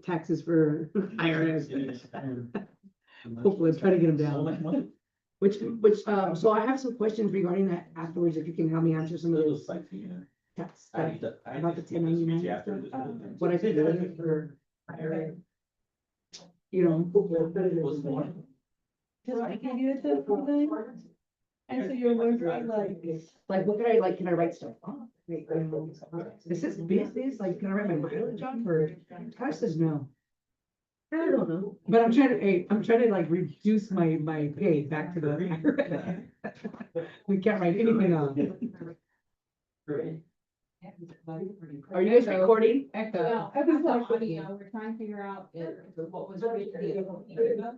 taxes for IRS. Hopefully, try to get them down. Which, so I have some questions regarding that afterwards, if you can help me answer some of those tax stuff about the 1099 and stuff. What I could do for IRA. You know. Cause I can do it the full thing. And so you're wondering Like, what can I, like, can I write stuff off? Like, this is business, like, can I write my mileage off, or Tosh says no. I don't know, but I'm trying to like reduce my pay back to the. We can't write anything off. Are you guys recording? No, I was on audio, we're trying to figure out what was the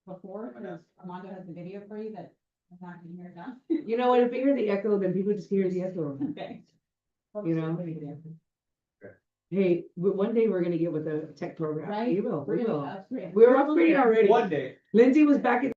before, because Armando has the video for you that I'm not gonna hear now. You know what, if you hear the echo, then people just hear the echo, Okay. you know? Hey, one day we're gonna get with a tech program. Right? We will, we will. Upgrade. We're upgrading already. One day. Lindsay was back in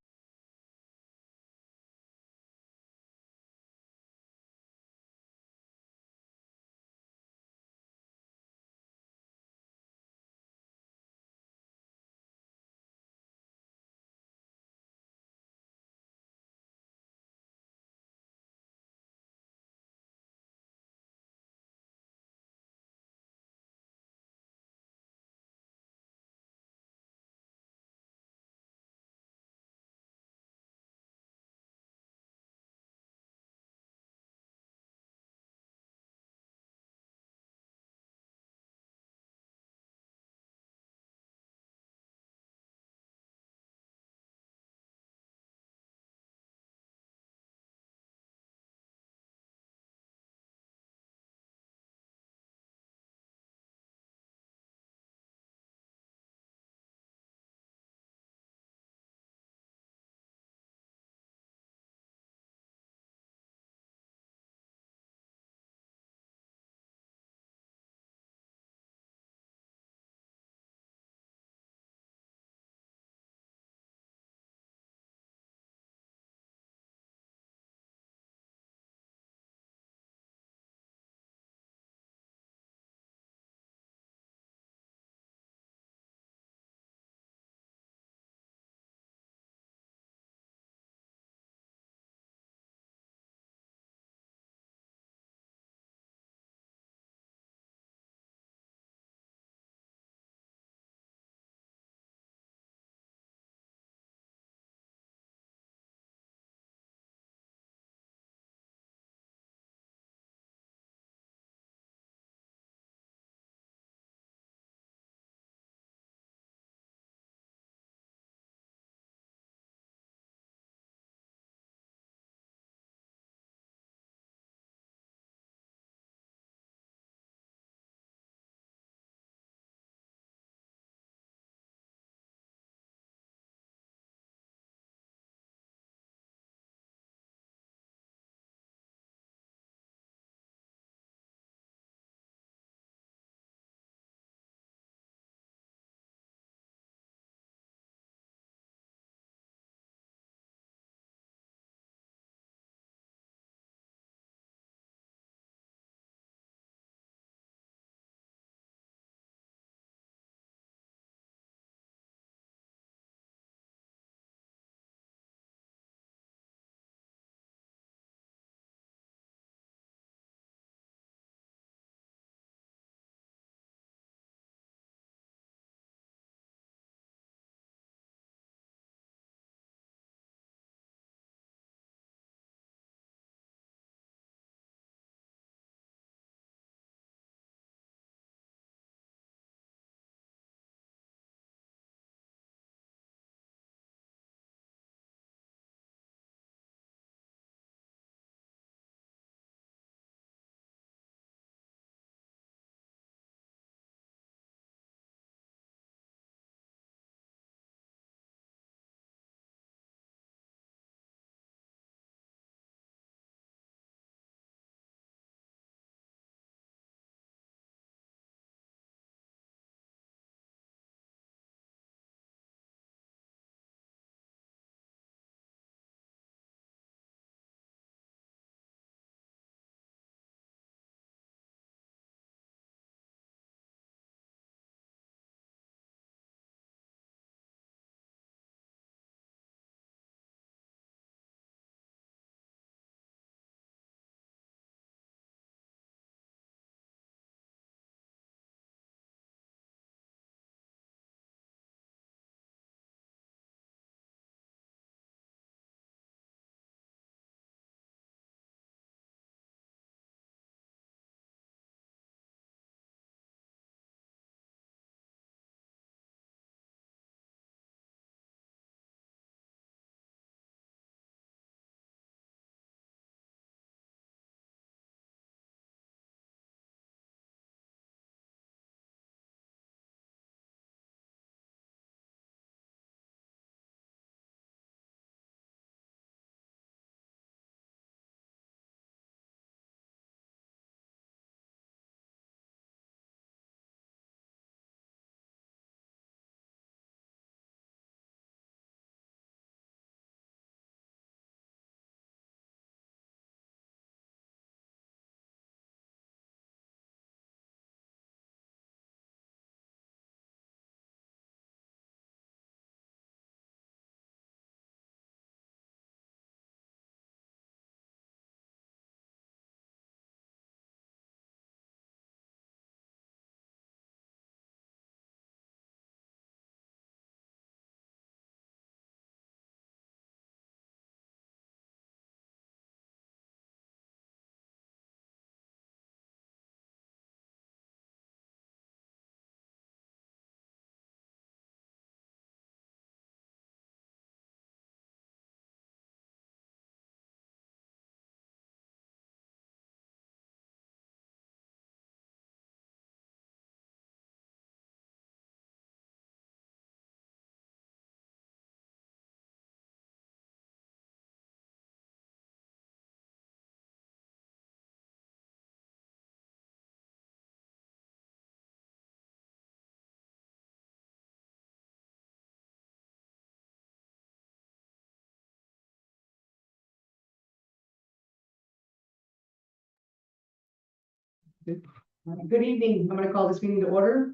Good evening. I'm gonna call this meeting to order.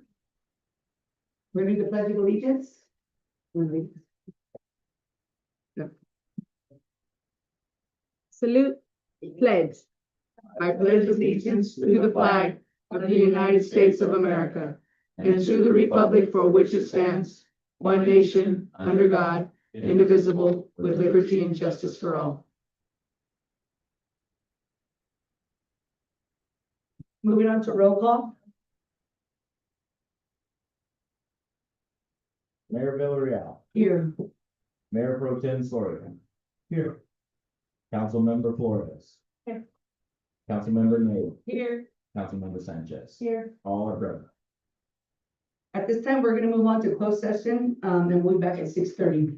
We're gonna do the pledge of allegiance. Salute, pledge. I pledge allegiance to the flag of the United States of America and to the republic for which it stands, one nation, under God, indivisible, with liberty and justice for all. Moving on to roll call. Mayor Villarreal, Here. Mayor Pro Tem Soria. Here. Councilmember Flores. Here. Councilmember Nate, Here. Councilmember Sanchez. Here. All are present. At this time, we're gonna move on to closed session, and we'll be back at 6:30.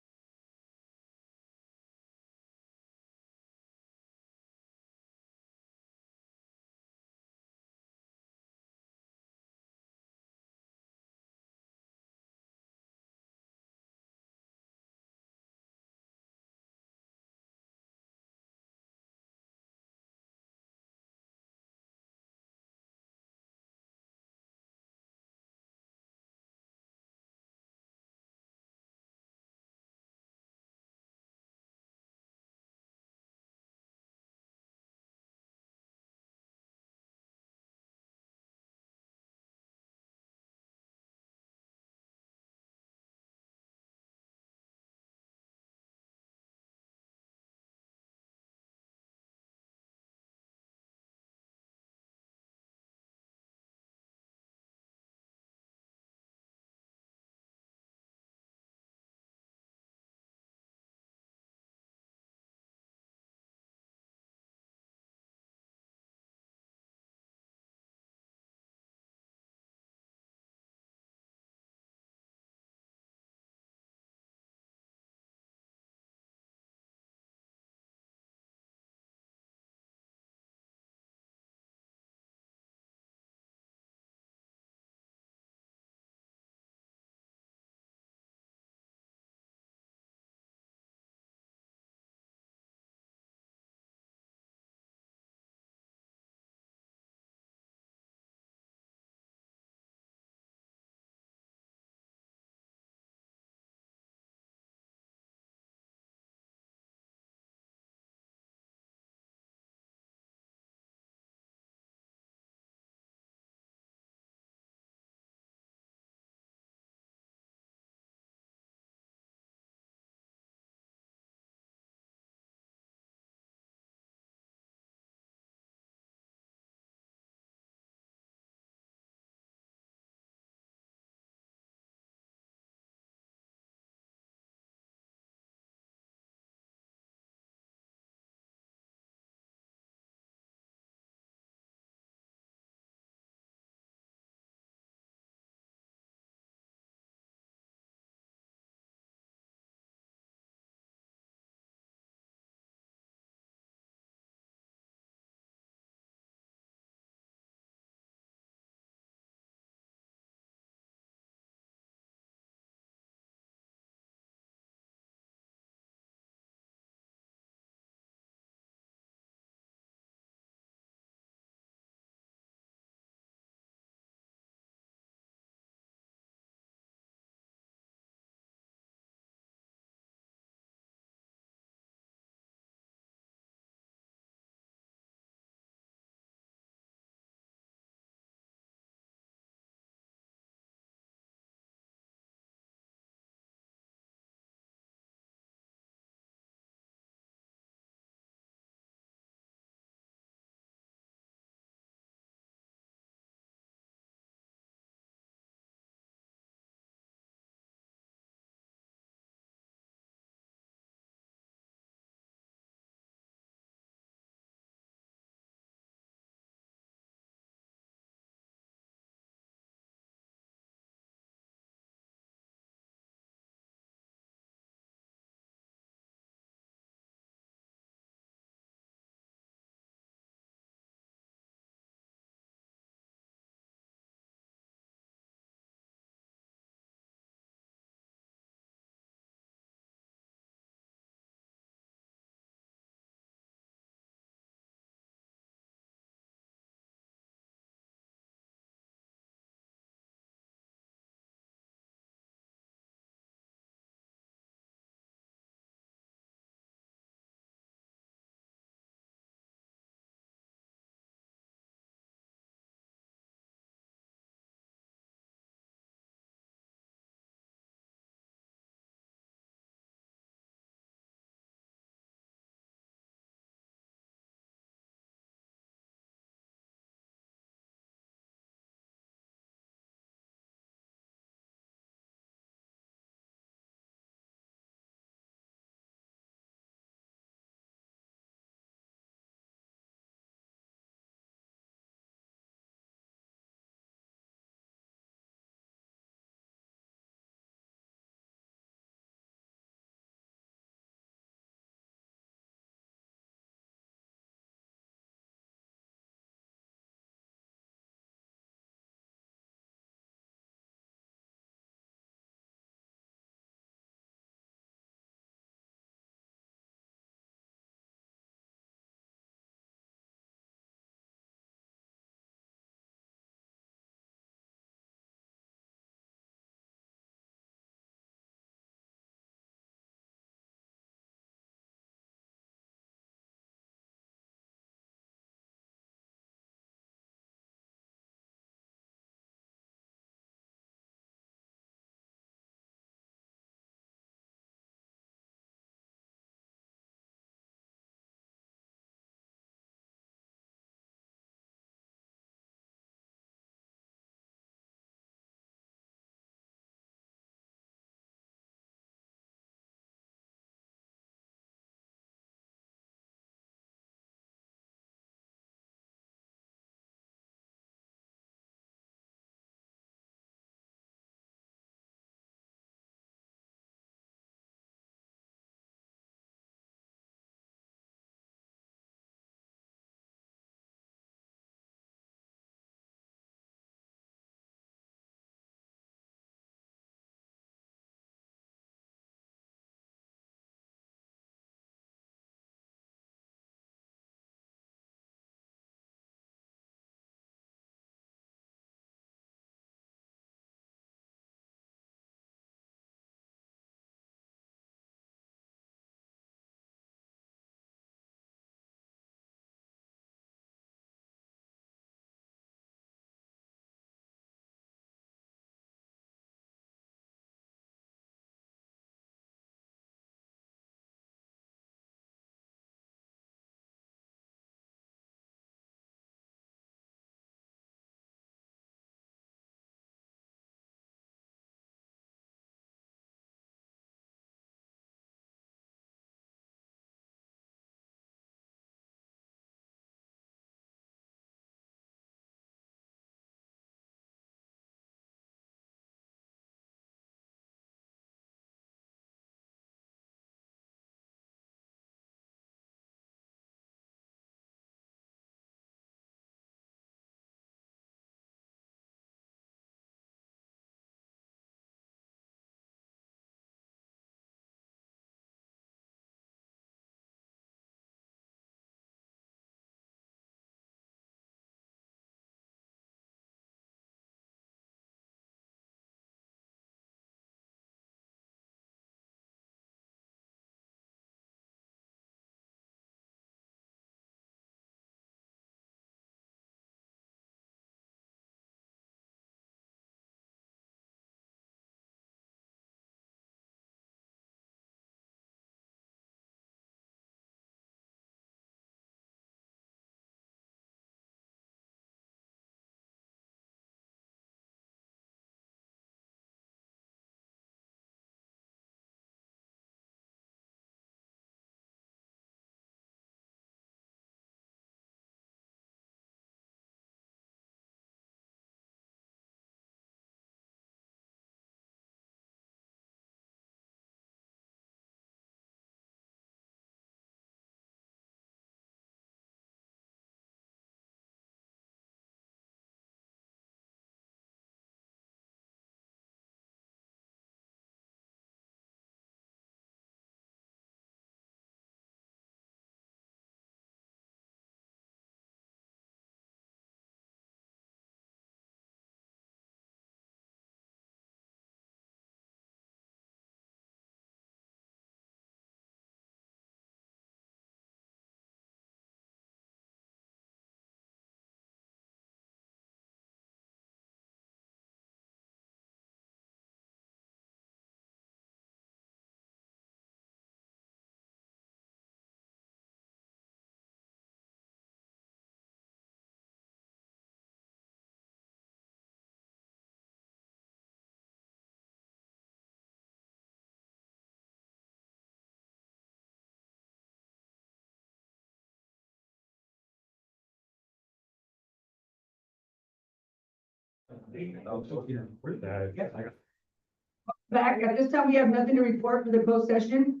Back, at this time, we have nothing to report for the closed session.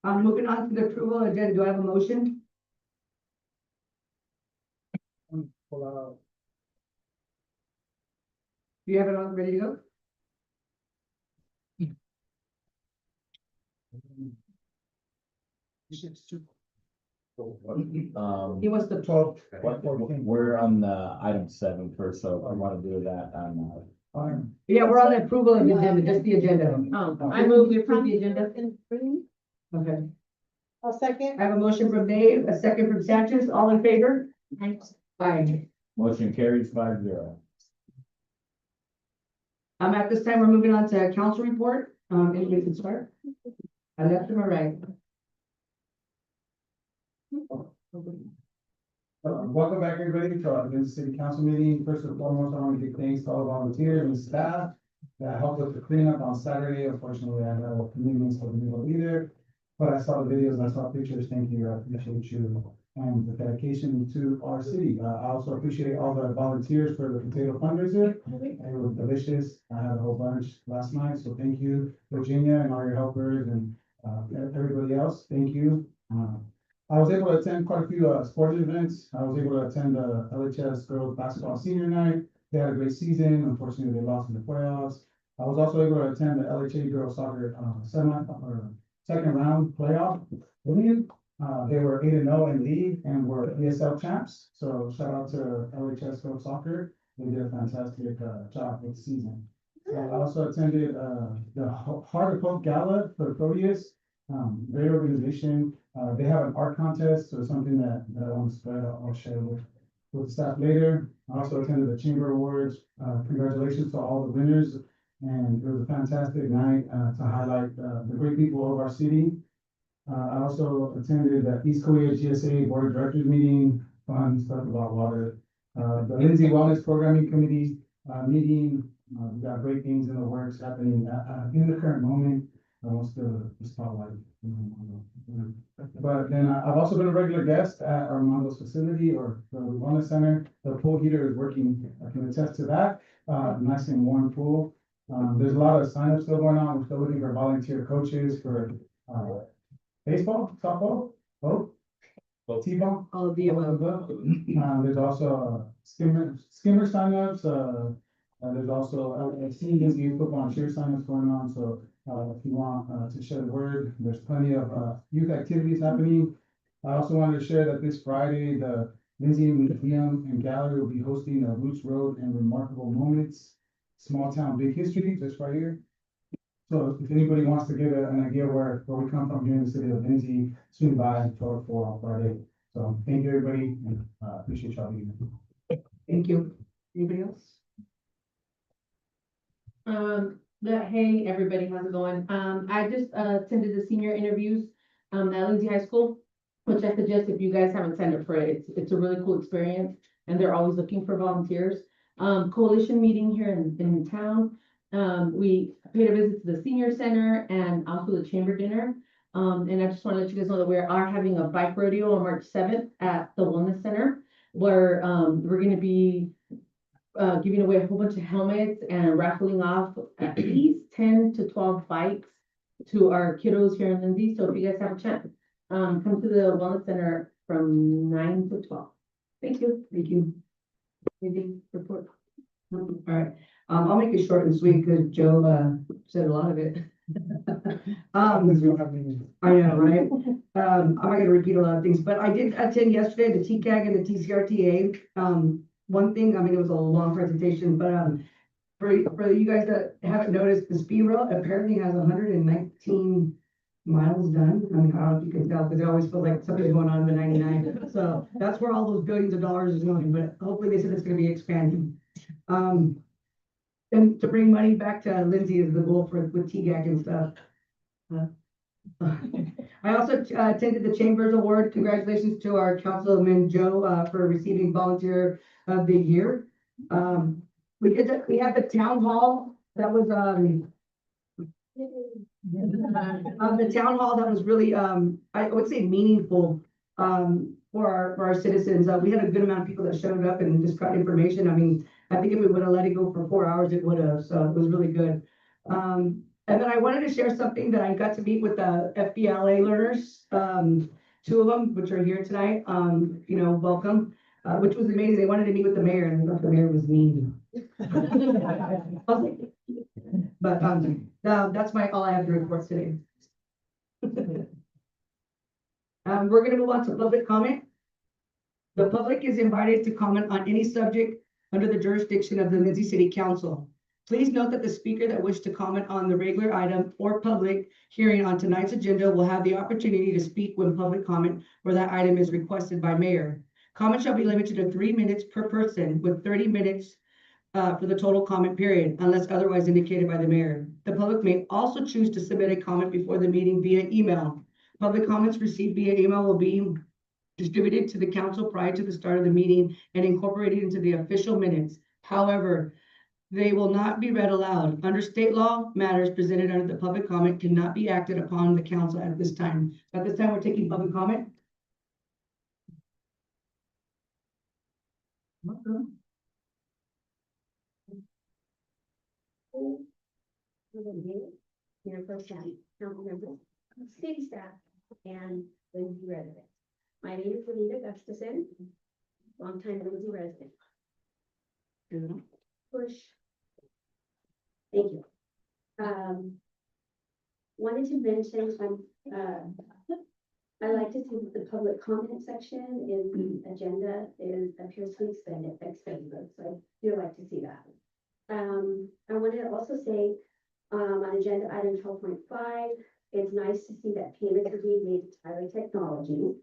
Moving on to the approval agenda, do I have a motion? Do you have it all ready to go? He wants the 12. We're on the item 7 first, so I want to do that on, Yeah, we're on the approval of the agenda, just the agenda. Oh, I move we approve the agenda. Okay, I'll second. I have a motion from Dave, a second from Sanchez, all in favor? Aye. motion carries 5-0. At this time, we're moving on to council report. Anybody can start? I left him, all right. Welcome back, everybody, to our Lindsay City Council meeting. First and foremost, I want to give thanks to all the volunteers and staff that helped with the cleanup on Saturday. Unfortunately, I had commitments for the middle either, but I saw the videos, I saw pictures. Thank you. I appreciate you and the dedication to our city. I also appreciate all the volunteers for the potato fundraiser. It was delicious. I had a whole bunch last night, so thank you, Virginia, and all your helpers and everybody else. Thank you. I was able to attend quite a few sporting events. I was able to attend the LHS girls basketball senior night. They had a great season. Unfortunately, they lost in the playoffs. I was also able to attend the LHA girls soccer second round playoff. They were 8-0 in league and were ESL champs. So shout out to LHS girls soccer. They did a fantastic job with the season. I also attended the Heart of Hope Gala for the Proteus. Great organization. They have an art contest, so something that I want to spread. I'll share with the staff later. I also attended the Chamber Awards. Congratulations to all the winners. And it was a fantastic night to highlight the great people of our city. I also attended the East Korea GSA Board of Directors meeting, fun stuff about water. The Lindsay Wellness Programming Committee meeting. We got great things in the works happening in the current moment. I want to spotlight. But then I've also been a regular guest at Armando's facility or the wellness center. The pool heater is working. I can attest to that. Nice and warm pool. There's a lot of signups still going on. We're still looking for volunteer coaches for baseball, softball, both, T-ball. All of the above. There's also skimmer signups. There's also Lindsay youth football and cheer signups going on. So if you want to share the word, there's plenty of youth activities happening. I also wanted to share that this Friday, the Lindsay Museum and Gallery will be hosting a Roots Road and Remarkable Moments, Small Town Big History, just right here. So if anybody wants to get an idea where we come from here in the city of Lindsay, swing by 12 to 4 on Friday. So thank you, everybody, and appreciate y'all being here. Thank you. Anybody else? Hey, everybody, how's it going? I just attended the senior interviews at Lindsay High School, which I suggest if you guys haven't signed up for it, it's a really cool experience, and they're always looking for volunteers. Coalition meeting here in town. We paid a visit to the senior center and also the chamber dinner. And I just want to let you guys know that we are having a bike rodeo on March 7th at the Wellness Center, where we're going to be giving away a whole bunch of helmets and raffling off at least 10 to 12 bikes to our kiddos here in Lindsay. So if you guys have a chance, come to the Wellness Center from 9 to 12. Thank you. Thank you. Anything report? All right. I'll make it short and sweet because Joe said a lot of it. I know, right? I'm not gonna repeat a lot of things, but I did attend yesterday the TCAG and the TCRTA. One thing, I mean, it was a long presentation, but for you guys that haven't noticed, the speed rail apparently has 119 miles done. I mean, I don't know if you can tell, because it always feels like something's going on in the 99. So that's where all those billions of dollars is going, but hopefully they said it's gonna be expanding. And to bring money back to Lindsay is the goal with TGAC and stuff. I also attended the Chambers Award. Congratulations to our Councilman Joe for receiving Volunteer of the Year. We had the town hall that was the town hall that was really I would say meaningful for our citizens. We had a good amount of people that showed up and just got information. I mean, I think if we would have let it go for 4 hours, it would have, so it was really good. And then I wanted to share something that I got to meet with the FBLA learners, two of them, which are here tonight, welcome, which was amazing. They wanted to meet with the mayor and they thought the mayor was mean. But, that's all I have to report today. We're gonna move on to public comment. The public is invited to comment on any subject under the jurisdiction of the Lindsay City Council. Please note that the speaker that wishes to comment on the regular item or public hearing on tonight's agenda will have the opportunity to speak when public comment for that item is requested by mayor. Comment shall be limited to 3 minutes per person with 30 minutes for the total comment period, unless otherwise indicated by the mayor. The public may also choose to submit a comment before the meeting via email. Public comments received via email will be distributed to the council prior to the start of the meeting and incorporated into the official minutes. However, they will not be read aloud. Under state law, matters presented under the public comment cannot be acted upon the council at this time. At this time, we're taking public comment. Mayor Pro Tem, council members, city staff, and Lindsay residents. My name is Anita Gustafson, longtime Lindsay resident. Push. Thank you. Wanted to mention, I like to see that the public comment section in the agenda appears to be expensive, so I do like to see that. I wanted to also say, on agenda item 12.5, it's nice to see that payments are being made to Tyler Technologies.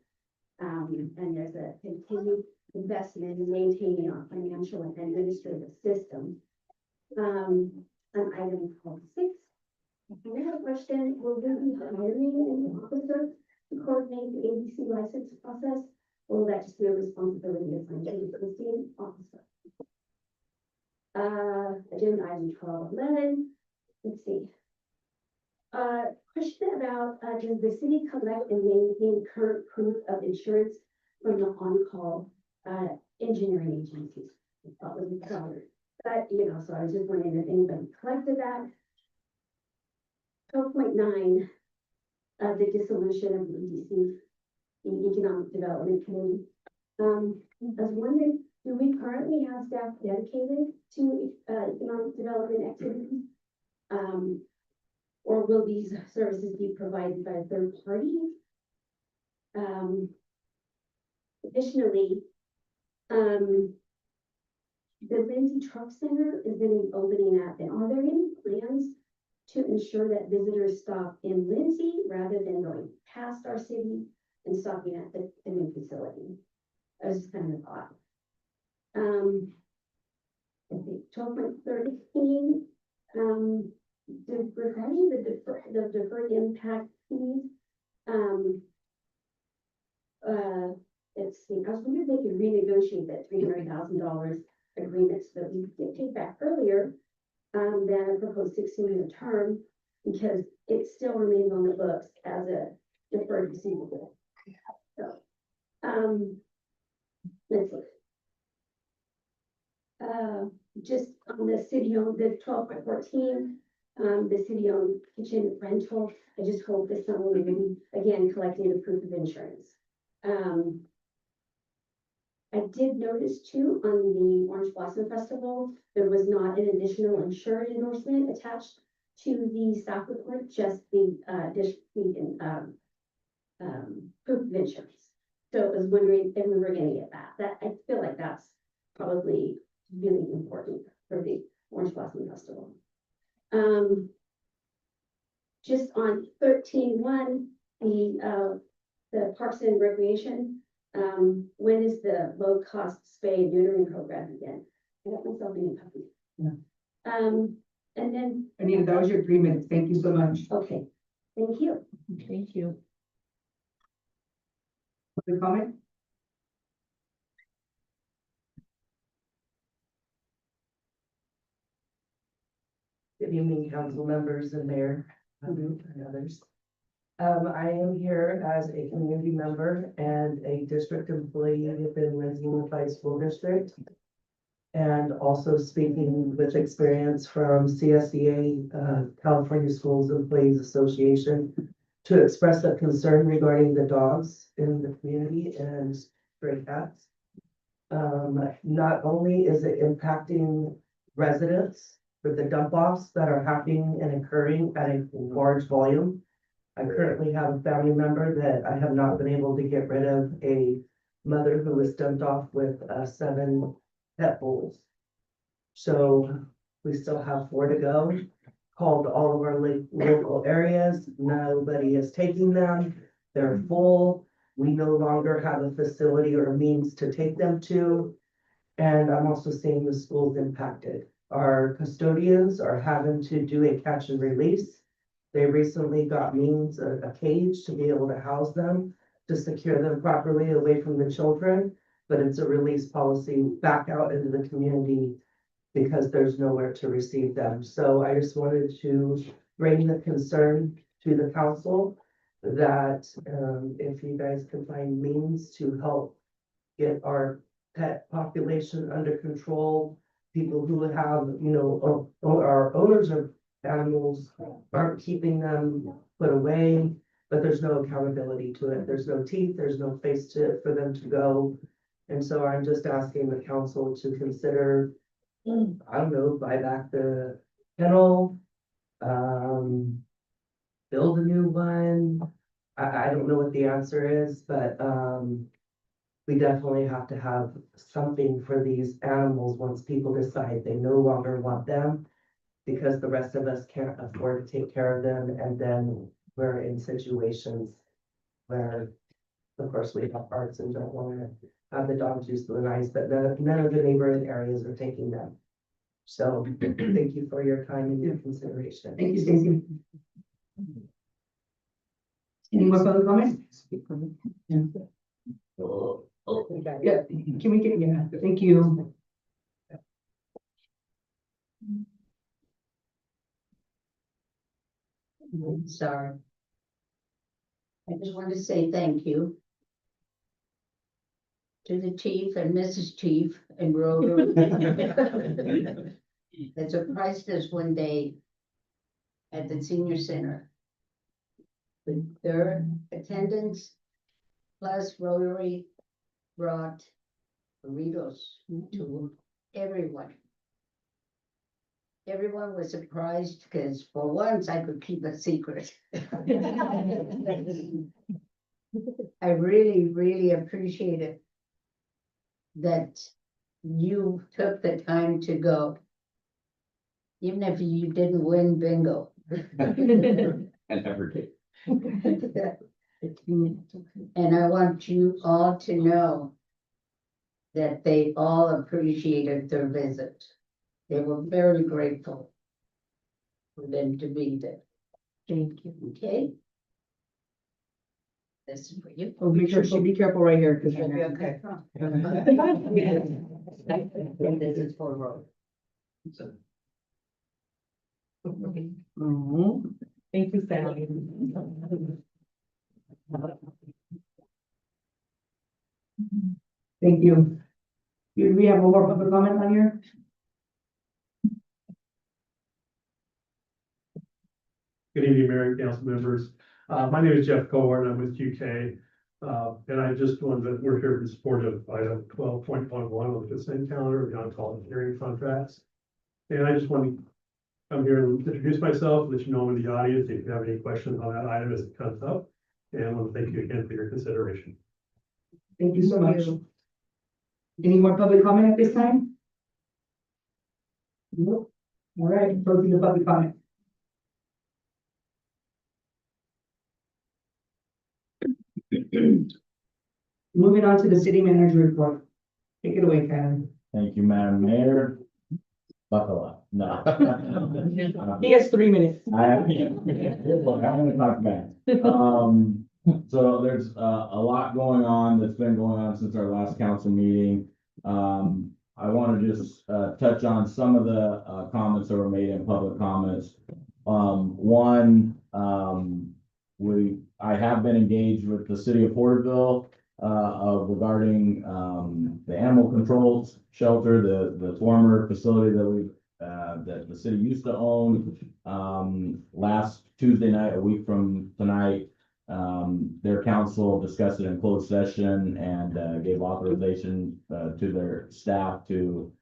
And there's a continued investment in maintaining our financial and administrative system. On item 12.6, I have a question. Will we be hiring an officer to coordinate the ABC license process? Or will that just be a responsibility assigned to the existing officer? Agenda item 12.11. Let's see. Question about, does the city collect and maintain current proof of insurance from the on-call, engineering agencies? I thought was covered. But, so I was just wondering if anybody collected that. 12.9, the dissolution of the EDC, the Economic Development Committee. I was wondering, do we currently have staff dedicated to economic development activities? Or will these services be provided by a third party? Additionally, the Lindsay Truck Center is going to be opening up, and are there any plans to ensure that visitors stop in Lindsay rather than going past our city and stopping at the new facility? That was just kind of a thought. I think 12.13, regarding the deferred impact fees, let's see, I was wondering if they could renegotiate that $300,000 agreement so that we could get paid back earlier than a proposed 16-year term, because it still remains on the books as a deferred receivable. So, let's see. Just on the city-owned, the 12.14, the city-owned kitchen rental, I just hope that someone will be, again, collecting the proof of insurance. I did notice too, on the Orange Blossom Festival, there was not an additional insurance endorsement attached to the staff report, just the proof of insurance. So I was wondering if we were going to get that. I feel like that's probably really important for the Orange Blossom Festival. Just on 13.1, the Parks and Recreation, when is the low cost spay and neutering program again? I got myself in a puppy. Yeah. And then. Anita, that was your 3 minutes. Thank you so much. Okay, thank you. Thank you. Other comment? Good evening, council members and mayor, and others. I am here as a community member and a district employee within Lindsay Unified School District. and also speaking with experience from CSEA, California Schools Employees Association, to express a concern regarding the dogs in the community and stray cats. Not only is it impacting residents for the dump offs that are happening and occurring at a large volume. I currently have a family member that I have not been able to get rid of, a mother who was dumped off with 7 pet bulls. So we still have 4 to go. Called all of our local areas, nobody is taking them, they're full. We no longer have a facility or means to take them to. And I'm also seeing the schools impacted. Our custodians are having to do a catch and release. They recently got means, a cage to be able to house them, to secure them properly away from the children. But it's a release policy back out into the community because there's nowhere to receive them. So I just wanted to bring the concern to the council that if you guys can find means to help get our pet population under control, people who have, our owners of animals aren't keeping them put away, but there's no accountability to it. There's no teeth, there's no face to it for them to go. And so I'm just asking the council to consider, I don't know, buy back the kennel, build a new one. I don't know what the answer is, but, we definitely have to have something for these animals once people decide they no longer want them, because the rest of us can't afford to take care of them, and then we're in situations where, of course, we have hearts and don't want to have the dogs use the nice, but none of the neighboring areas are taking them. So thank you for your time and your consideration. Thank you, Stacy. Any more public comments? Yeah, can we get, yeah, thank you. Sorry. I just want to say thank you to the chief and Mrs. Chief and Rotary that surprised us one day at the senior center with their attendance, plus Rotary brought burritos to everyone. Everyone was surprised because for once I could keep a secret. I really, really appreciate it that you took the time to go, even if you didn't win bingo. And never did. And I want you all to know that they all appreciated their visit. They were very grateful for them to be there. Thank you. Okay? This is for you. Oh, be careful right here, because. It'll be okay. And this is for Rose. Oh, Thank you, Sally. thank you. Do we have one more public comment on here? Good evening, Mayor and council members. My name is Jeff Cohort, I'm with QK. And I just wanted that we're here in support of item 12.11 on the consent calendar, the on-call hearing contracts. And I just want to come here and introduce myself, let you know I'm in the audience if you have any questions on that item as it comes up. And I want to thank you again for your consideration. Thank you so much. Any more public comment at this time? Nope. All right, closing the public comment. Moving on to the city manager report. Take it away, Karen. Thank you, Madam Mayor. Buckle up. No. He has 3 minutes. I'm gonna talk back. So there's a lot going on that's been going on since our last council meeting. I want to just touch on some of the comments that were made in public comments. One, I have been engaged with the city of Porterville regarding, the animal control shelter, the former facility that we, that the city used to own. Last Tuesday night, a week from tonight, their council discussed it in closed session and, gave authorization, to their staff to,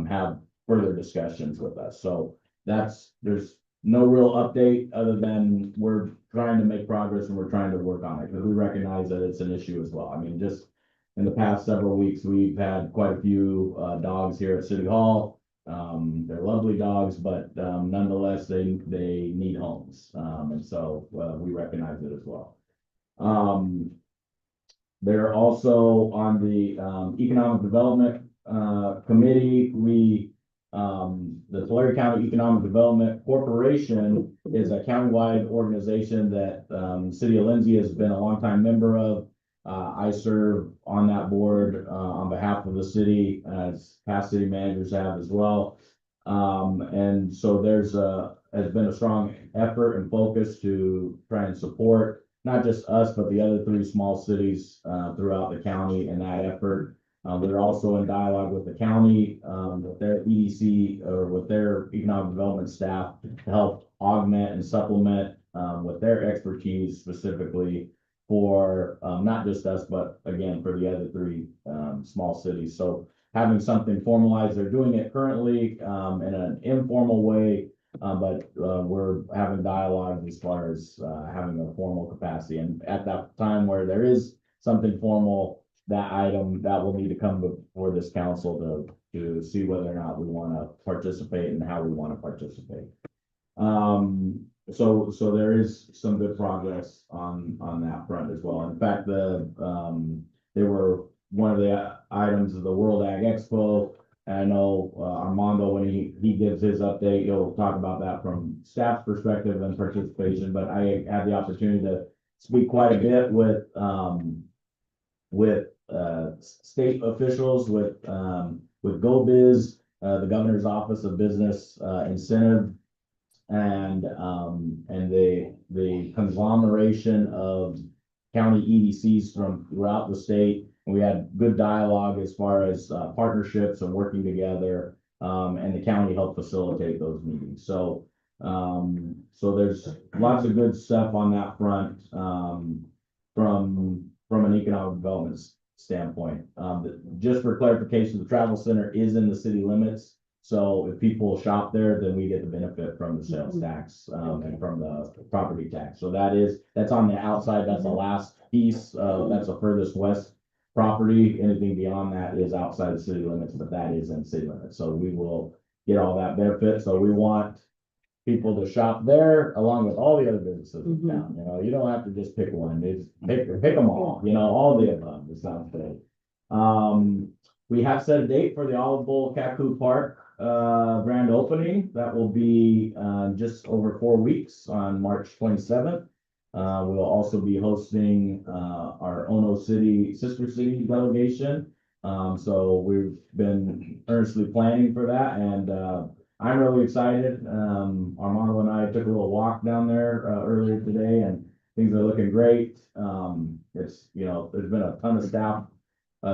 have further discussions with us. So there's no real update other than we're trying to make progress and we're trying to work on it because we recognize that it's an issue as well. I mean, just in the past several weeks, we've had quite a few, dogs here at City Hall. They're lovely dogs, but, nonetheless, they need homes. And so, we recognize it as well. They're also on the, Economic Development, Committee. The Tulare County Economic Development Corporation is a countywide organization that, City of Lindsay has been a longtime member of. I serve on that board, on behalf of the city, as past city managers have as well. And so has been a strong effort and focus to try and support not just us, but the other 3 small cities, throughout the county in that effort. We're also in dialogue with the county, with their EDC or with their economic development staff to help augment and supplement, with their expertise specifically for, not just us, but again, for the other 3, small cities. So having something formalized, they're doing it currently, in an informal way, but, we're having dialogue as far as, having a formal capacity. And at that time where there is something formal, that item that will need to come before this council to see whether or not we want to participate and how we want to participate. So there is some good progress on that front as well. In fact, they were one of the items of the World Ag Expo. And I know, Armando, when he gives his update, he'll talk about that from staff's perspective and participation, but I had the opportunity to speak quite a bit with state officials, with GoBiz, the Governor's Office of Business Incentive, and the conglomeration of county EDCs from throughout the state. And we had good dialogue as far as partnerships and working together, and the county helped facilitate those meetings. So there's lots of good stuff on that front, from an economic development standpoint. Just for clarification, the travel center is in the city limits. So if people shop there, then we get the benefit from the sales tax, and from the property tax. So that's on the outside. That's the last piece. That's the furthest west property. Anything beyond that is outside the city limits, but that is in city limits. So we will get all that benefit. So we want people to shop there along with all the other businesses in town. You know, you don't have to just pick one. It's pick them all, all the above. It sounds great. We have set a date for the Olive Bowl Cacu Park grand opening. That will be just over 4 weeks on March 27th. We'll also be hosting our Ono City Sister City delegation. So we've been earnestly planning for that, and I'm really excited. Armando and I took a little walk down there earlier today, and things are looking great. It's there's been a ton of staff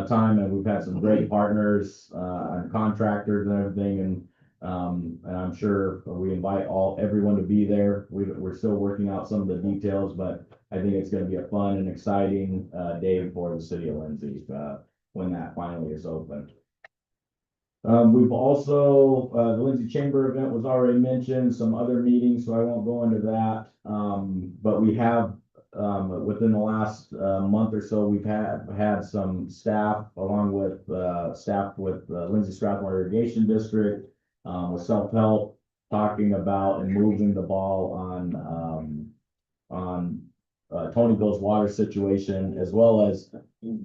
time, and we've had some great partners and contractors and everything, and I'm sure we invite everyone to be there. We're still working out some of the details, but I think it's going to be a fun and exciting day for the city of Lindsay when that finally is open. We've also, the Lindsay Chamber event was already mentioned, some other meetings, so I won't go into that. But we have, within the last month or so, we've had some staff along with Lindsay Strathmore Irrigation District, with self-help, talking about and moving the ball on Tonyville's water situation, as well as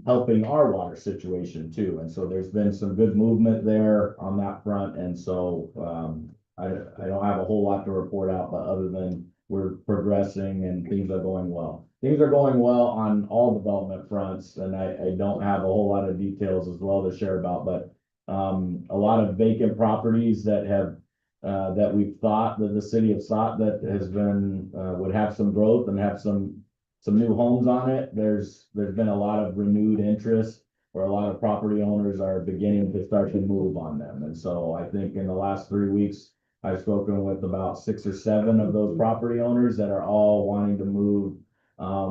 helping our water situation too. And so there's been some good movement there on that front. And so I don't have a whole lot to report out, but other than we're progressing and things are going well. Things are going well on all development fronts, and I don't have a whole lot of details as well to share about, but a lot of vacant properties that have that we've thought that the city have thought that has been would have some growth and have some some new homes on it. There's been a lot of renewed interest where a lot of property owners are beginning to start to move on them. And so I think in the last 3 weeks, I've spoken with about 6 or 7 of those property owners that are all wanting to move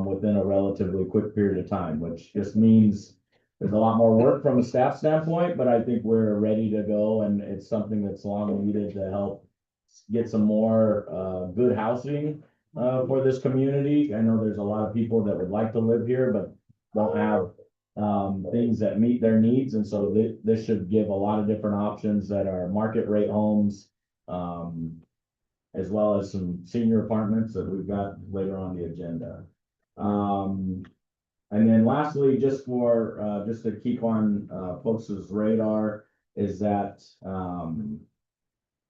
within a relatively quick period of time, which just means there's a lot more work from a staff standpoint, but I think we're ready to go, and it's something that's long needed to help get some more good housing for this community. I know there's a lot of people that would like to live here, but don't have things that meet their needs, and so this should give a lot of different options that are market rate homes, as well as some senior apartments that we've got later on the agenda. And then lastly, just to keep on folks' radar, is that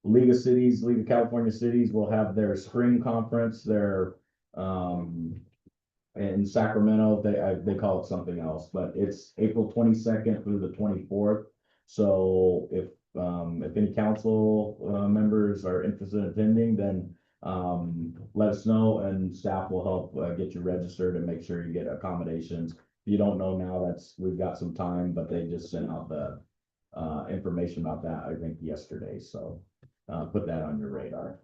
League of California Cities will have their spring conference, in Sacramento. They call it something else, but it's April 22nd through the 24th. So if any council members are interested in attending, then let us know, and staff will help get you registered and make sure you get accommodations. If you don't know now, we've got some time, but they just sent out the information about that, I think, yesterday. So put that on your radar.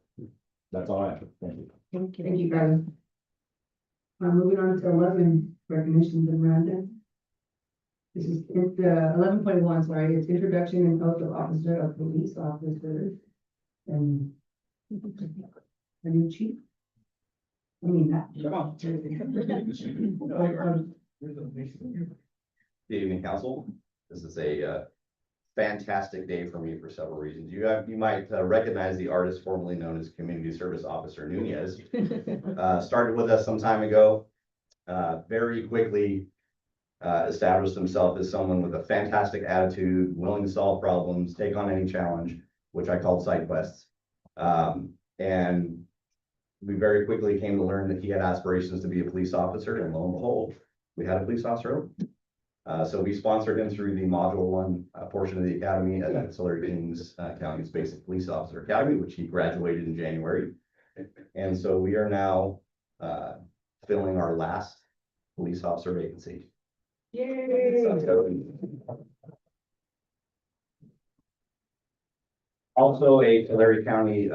That's all I have. Thank you. Thank you, guys. Moving on to 11, recognitions and random. This is 11.1, sorry, it's introduction and oath of officer of police officers. And the new chief. I mean, that. Good evening, council. This is a fantastic day for me for several reasons. You might recognize the artist formerly known as Community Service Officer Nunez. Started with us some time ago. Very quickly established himself as someone with a fantastic attitude, willing to solve problems, take on any challenge, which I called side quests. And we very quickly came to learn that he had aspirations to be a police officer, and lo and behold, we had a police officer. So we sponsored him through the Module 1 portion of the academy at Ancillary Kings County's Basic Police Officer Academy, which he graduated in January. And so we are now filling our last police officer vacancy. Yay! Also a Tulare County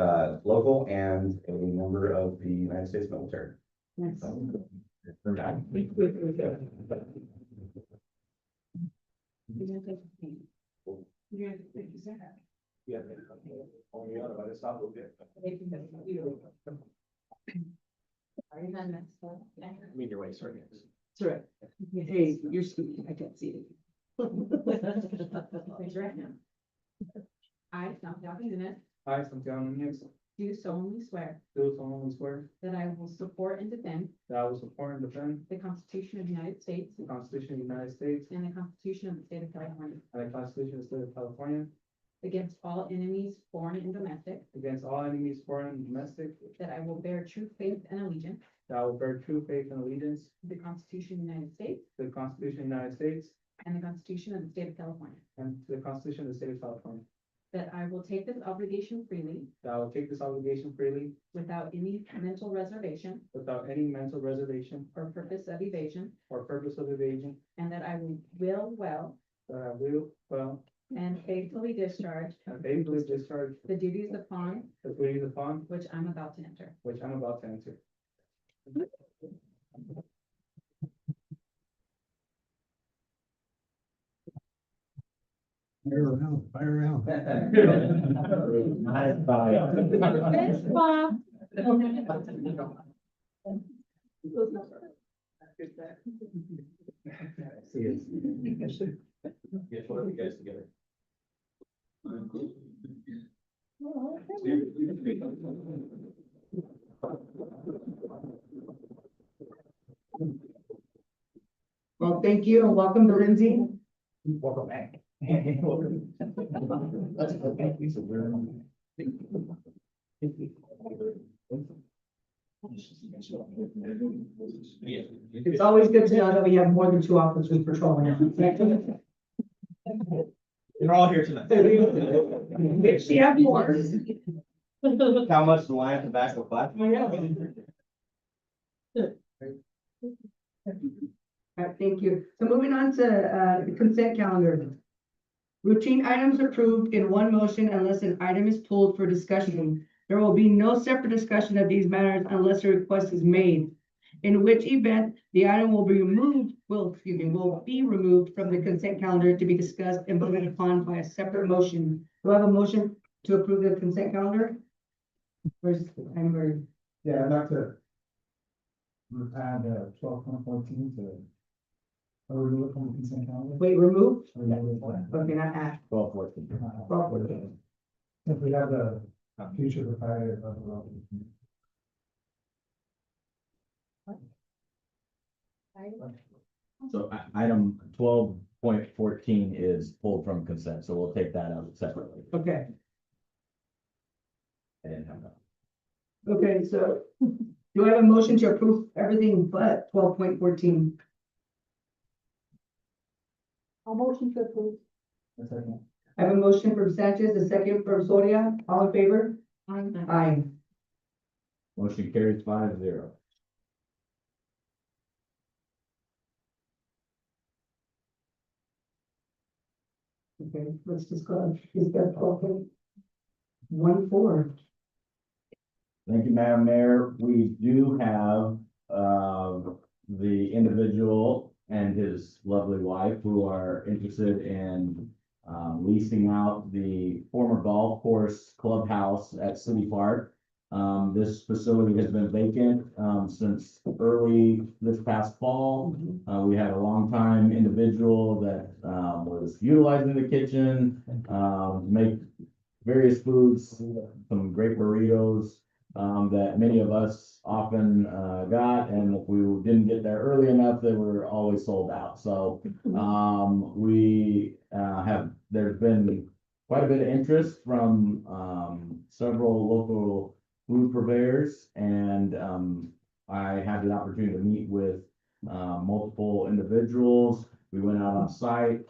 local and a member of the United States military. Nice. Meet your way, sir. That's right. Hey, you're speaking, I can't see it. Raise your right hand. I, Santiago Nunes, I, Santiago Nunez, do solemnly swear do solemnly swear that I will support and defend that I will support and defend the Constitution of the United States the Constitution of the United States and the Constitution of the State of California and the Constitution of the State of California against all enemies, foreign and domestic, against all enemies, foreign and domestic, that I will bear true faith and allegiance that I will bear true faith and allegiance to the Constitution of the United States to the Constitution of the United States and the Constitution of the State of California, and to the Constitution of the State of California, that I will take this obligation freely that I will take this obligation freely without any mental reservation without any mental reservation or purpose of evasion, or purpose of evasion, and that I will well that I will well and faithfully discharge and faithfully discharge the duties upon the duties upon which I'm about to enter. which I'm about to enter. Fire around. Nice bye. Thanks, Bob. Get one of you guys together. Well, thank you and welcome to Lindsay. Welcome back. It's always good to know that we have more than 2 officers patrolling. You're all here tonight. She have more. How much the line tobacco class? All right, thank you. So moving on to, the consent calendar. Routine items approved in one motion unless an item is pulled for discussion. There will be no separate discussion of these matters unless a request is made. In which event, the item will be removed, will be removed from the consent calendar to be discussed and voted upon by a separate motion. Do I have a motion to approve the consent calendar? Where's, I'm ready. Yeah, I'd like to add 12.14 to. Or remove it from the consent calendar. Wait, remove? Or yeah, it's fine. Okay, not add. 12-14. 12:14. If we have the future proprietor of the road. So item 12.14 is pulled from consent, so we'll take that out separately. Okay, I didn't have that. okay, so do I have a motion to approve everything but 12.14? I'll motion to approve. A second. I have a motion from Sanchez, a second from Soria, all in favor? Aye. Motion carries 5-0. Okay, let's just go, is that 12.14? Thank you, Madam Mayor. We do have, the individual and his lovely wife who are interested in, leasing out the former golf course clubhouse at City Park. This facility has been vacant, since early this past fall. We had a longtime individual that, was utilizing the kitchen, make various foods, some great burritos, that many of us often, got, and if we didn't get there early enough, they were always sold out. So, there's been quite a bit of interest from, several local food purveyors, and, I had the opportunity to meet with, multiple individuals. We went out on site.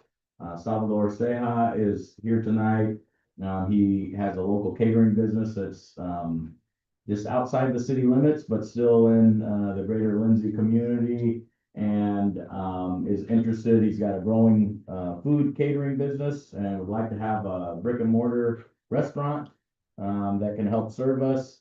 Salvador Ceja is here tonight. He has a local catering business that's, just outside the city limits, but still in, the greater Lindsay community, and, is interested. He's got a growing, food catering business and would like to have a brick and mortar restaurant, that can help serve us.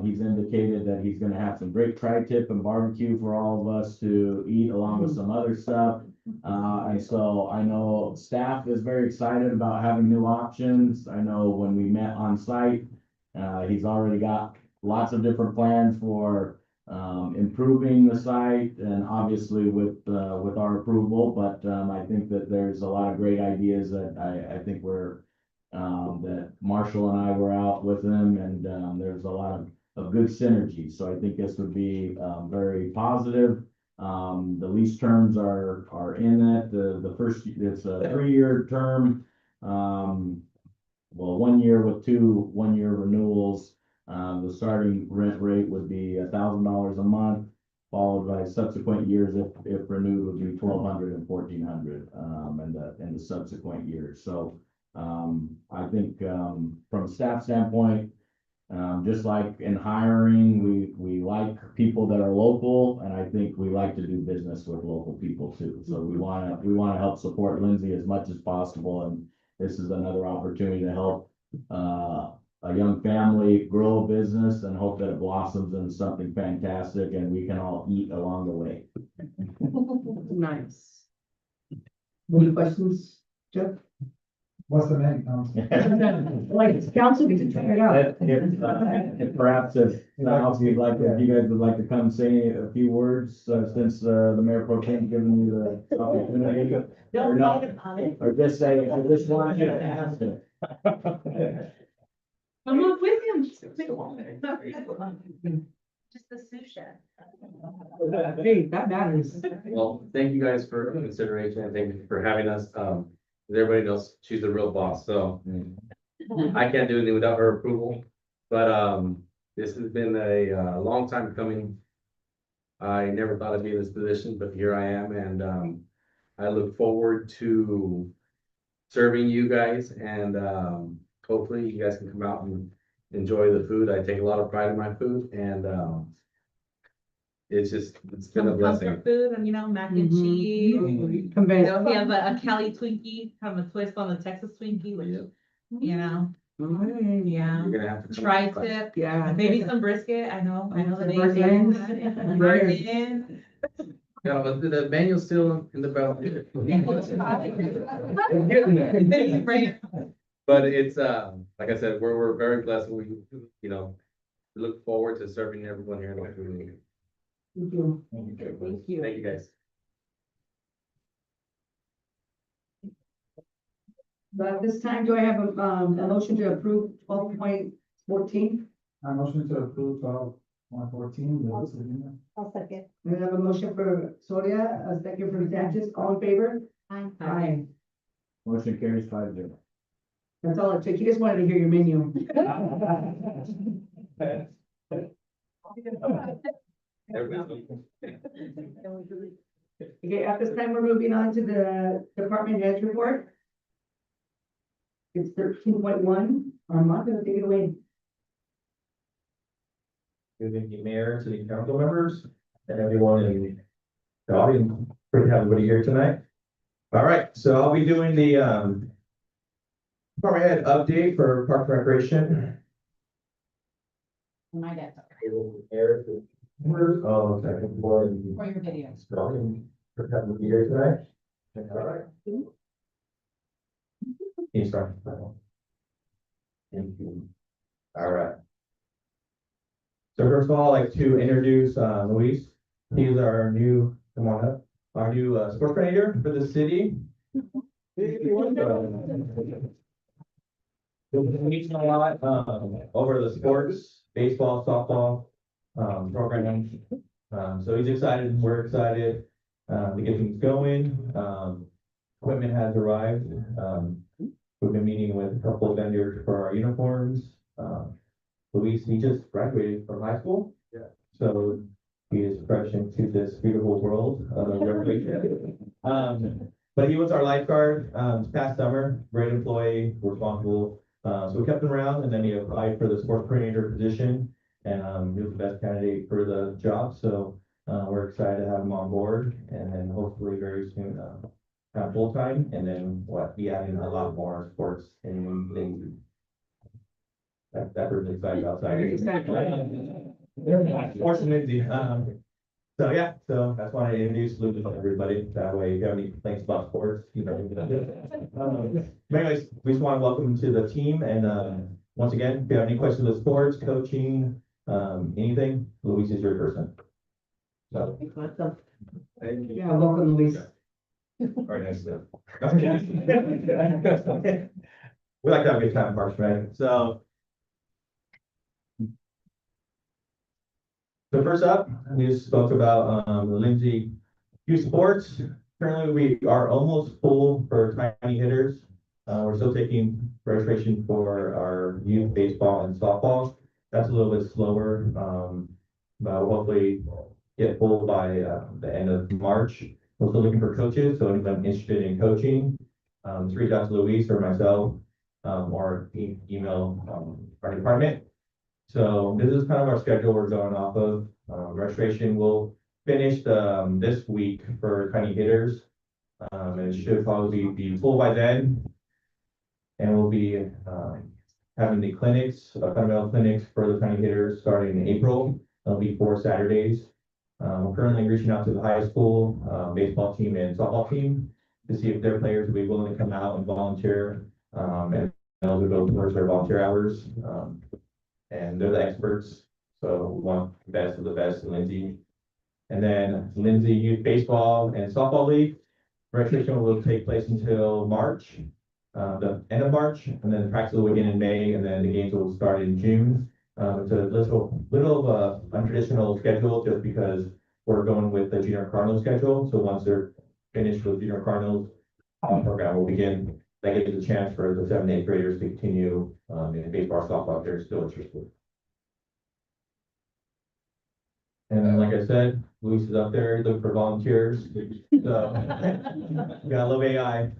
He's indicated that he's gonna have some great tri-tip and barbecue for all of us to eat, along with some other stuff. And so I know staff is very excited about having new options. I know when we met on site, he's already got lots of different plans for, improving the site, and obviously with our approval, but, I think that there's a lot of great ideas that I think that Marshall and I were out with him, and, there's a lot of good synergy. So I think this would be, very positive. The lease terms are in it. The first, it's a 3-year term. Well, 1 year with 2 1-year renewals. The starting rent rate would be $1,000 a month, followed by subsequent years, if renewed, would be $1,200 and $1,400, in the subsequent years. So, I think, from a staff standpoint, just like in hiring, we like people that are local, and I think we like to do business with local people too. So we wanna help support Lindsay as much as possible, and this is another opportunity to help, a young family grow a business and hope that it blossoms into something fantastic and we can all eat along the way. Nice. Any questions, Jeff? What's the name, Council? Like, council, we can try it out. If perhaps if you guys would like to come say a few words, since, the mayor pro tem given you the opportunity. Or not, or just say, I just want you to ask it. I'm not with him. Just the sous chef. Hey, that matters. Well, thank you guys for consideration, and thank you for having us. As everybody knows, she's the real boss, so I can't do anything without her approval. But, this has been a long time coming. I never thought I'd be in this position, but here I am, and, I look forward to serving you guys, and, hopefully you guys can come out and enjoy the food. I take a lot of pride in my food, and, it's been a Some blessing. comfort food, and mac and Mhm. cheese. Convey. We have a Cali Twinkie, kind of a twist on the Texas Twinkie, which, yeah, You're gonna have to. come- tri-tip, Yeah. maybe some brisket, I know the Burnt names. ends. Burnt ends. Yeah, but the manual's still in the belt. But it's, like I said, we're very blessed. We look forward to serving everyone here in the community. Thank you. Thank you. Thank you, guys. But at this time, do I have a motion to approve 12.14? I motion to approve 12.14. I'll second. We have a motion for Soria, a second for Sanchez, all in favor? Aye. Motion carries 5-0. That's all it took. He just wanted to hear your menu. Okay, at this time, we're moving on to the department heads report. It's 13.1. Armando, take it away. Good evening, Mayor, City Council members, and everyone in the audience. Great to have everybody here tonight. All right, so I'll be doing the department head update for Park and Recreation. My dad, Eric, oh, second floor. for your video. Strong, for having me here tonight. All right. Can you start? Thank you. All right. So first of all, I'd like to introduce Luis. He's our new, come on up, our new sports coordinator for the city. He's done a lot over the sports, baseball, softball program. So he's excited, we're excited to get things going. Equipment has arrived. We've been meeting with a couple of vendors for our uniforms. Luis, he just graduated from high school. Yeah. So he is fresh into this beautiful world of recreation. But he was our lifeguard this past summer, great employee, responsible. So we kept him around, and then he applied for the sports coordinator position, and he was the best candidate for the job. So we're excited to have him on board, and then hopefully very soon have full time, and then be adding a lot more sports and things. That person's excited outside. Sports and Lindsay. So yeah, so that's why I introduced Luke to everybody. That way, if you have any complaints about sports, but anyways, we just want to welcome you to the team, and once again, if you have any questions with sports, coaching, anything, Luis is your person. So. Thank you. Yeah, welcome, Luis. All right, nice to we like to have a good time, Parks, right? So first up, we just spoke about Lindsay youth sports. Currently, we are almost full for tiny hitters. We're still taking registration for our youth baseball and softball. That's a little bit slower, but we'll hopefully get full by the end of March. We're still looking for coaches, so if I'm interested in coaching, just reach out to Luis or myself, or email our department. So this is kind of our schedule we're going off of. Registration will finish this week for tiny hitters. It should probably be full by then. And we'll be having the clinics, fundamental clinics for the tiny hitters starting in April. There'll be 4 Saturdays. We're currently reaching out to the high school baseball team and softball team to see if their players will be willing to come out and volunteer, and they'll go towards their volunteer hours. And they're the experts, so we want the best of the best in Lindsay. And then Lindsay Youth Baseball and Softball League, registration will take place until March, the end of March, and then the practice will begin in May, and then the games will start in June. It's a little of a untraditional schedule, just because we're going with the junior Cardinal schedule. So once they're finished with junior Cardinals, program will begin. That gives a chance for the 7th and 8th graders to continue in baseball, softball, if they're still interested. And then, like I said, Luis is up there, looking for volunteers. So, gotta love AI.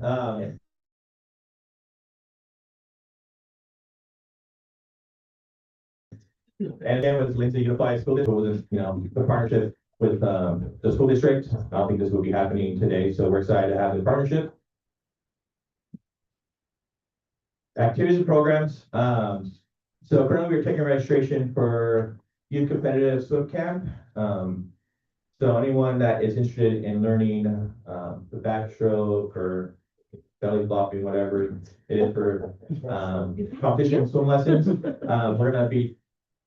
And then with Lindsay Unified School District, was, the partnership with, the school district. I don't think this would be happening today, so we're excited to have the partnership. Activities and programs, so currently we're taking registration for youth competitive swim camp. So anyone that is interested in learning, the backstroke or belly flopping, whatever it is for, competition swim lessons, we're gonna be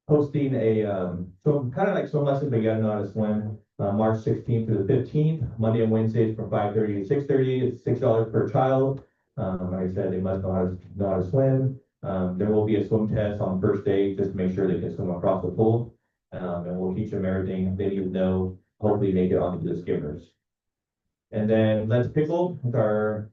hosting a, swim, kind of like swim lesson, but you gotta know how to swim, March 16th through the 15th, Monday and Wednesdays from 5:30 to 6:30. It's $6 per child. Like I said, they must know how to swim. There will be a swim test on the first day, just to make sure they can swim across the pool. And we'll teach them everything they need to know, hopefully make it onto the skippers. And then Let's Pickle with our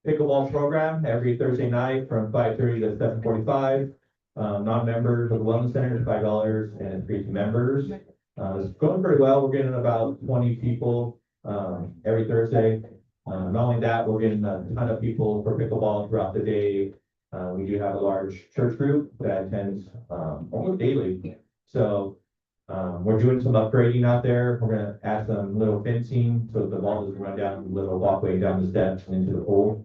pickleball program every Thursday night from 5:30 to 7:45. Non-members of the Wellness Center is $5 and it's free to members. It's going pretty well. We're getting about 20 people, every Thursday. Not only that, we're getting a ton of people for pickleball throughout the day. We do have a large church group that attends, almost daily. So, we're doing some upgrading out there. We're gonna add some little fencing so the ball doesn't run down the little walkway down the steps and into the pool.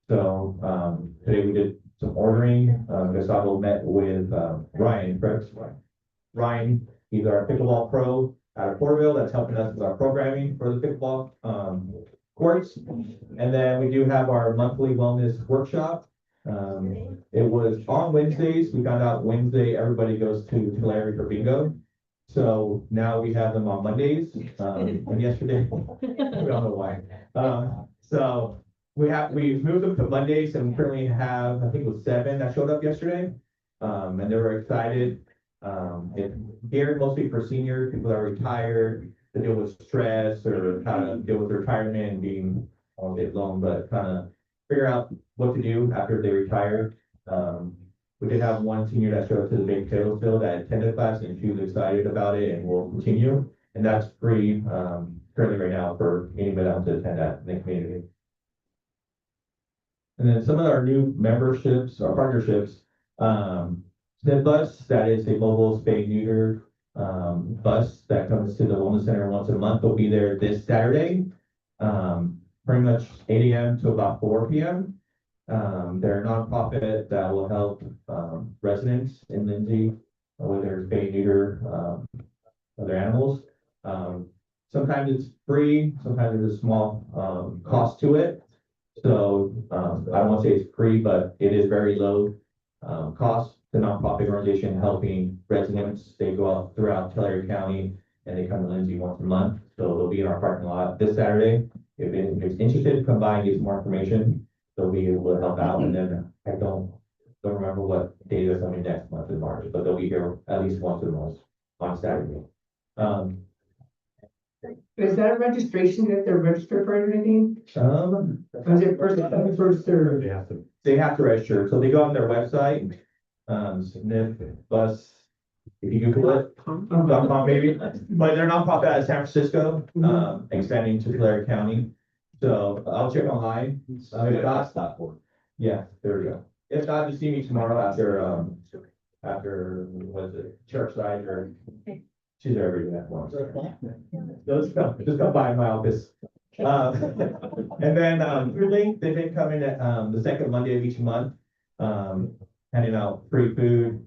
So, today we did some ordering. Gustavo met with, Ryan, correct? Ryan, he's our pickleball pro out of Porterville that's helping us with our programming for the pickleball, courts. And then we do have our monthly wellness workshop. It was on Wednesdays. We found out Wednesday, everybody goes to Tulare for bingo. So now we have them on Mondays, and yesterday, we don't know why. So we moved them to Mondays and we currently have, I think it was 7 that showed up yesterday. And they were excited. It's geared mostly for seniors, people that are retired, to deal with stress or how to deal with retirement and being all day long, but kind of figure out what to do after they retire. We did have one senior that showed up to the big Taylorsville that attended class and she was excited about it and will continue. And that's free, currently right now for anybody that wants to attend that in the community. And then some of our new memberships or partnerships, Snip Bus, that is a mobile spay neuter bus that comes to the Wellness Center once a month. They'll be there this Saturday, pretty much 8 a.m. to about 4 p.m. They're a nonprofit that will help residents in Lindsay with their spay neuter of their animals. Sometimes it's free, sometimes there's a small cost to it. So I don't want to say it's free, but it is very low cost. The nonprofit organization helping residents. They go out throughout Tulare County and they come to Lindsay once a month. So they'll be in our parking lot this Saturday. If anybody's interested, come by and get some more information. They'll be able to help out. And then I don't remember what day they're coming next month in March, but they'll be here at least once a month on Saturday. Is that a registration that they're registered for anything? Or is it first served? They have to register. So they go on their website, Snip Bus, if you Google it, .com maybe, but they're nonprofit out of San Francisco, expanding to Tulare County. So I'll check online. If not, yeah, there we go. If not, just see me tomorrow after was it church side or she's there every day. Just come by my office. And then through Link, they've been coming at the second Monday of each month, handing out free food.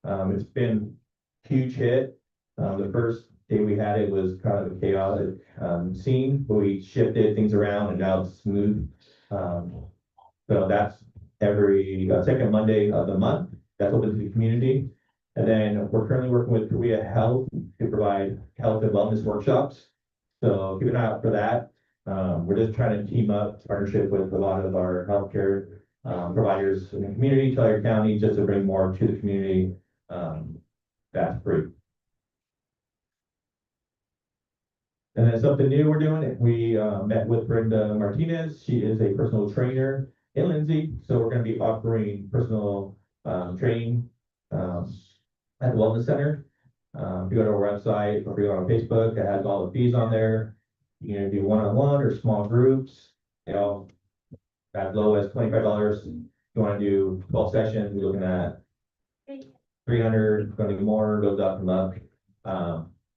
It's been a huge hit. The first day we had it was kind of a chaotic scene, but we shifted things around and now it's smooth. So that's every second Monday of the month. That's open to the community. And then we're currently working with Korea Health to provide health and wellness workshops. So keep an eye out for that. We're just trying to team up partnership with a lot of our healthcare providers in the community, Tulare County, just to bring more to the community. That's free. And then something new we're doing, we met with Brenda Martinez. She is a personal trainer in Lindsay. So we're going to be offering personal training at the Wellness Center. If you go to our website or if you go on Facebook, it has all the fees on there. You can do one-on-one or small groups. You know, as low as $25. If you want to do 12 sessions, we're looking at 300, going to be more, goes up and up.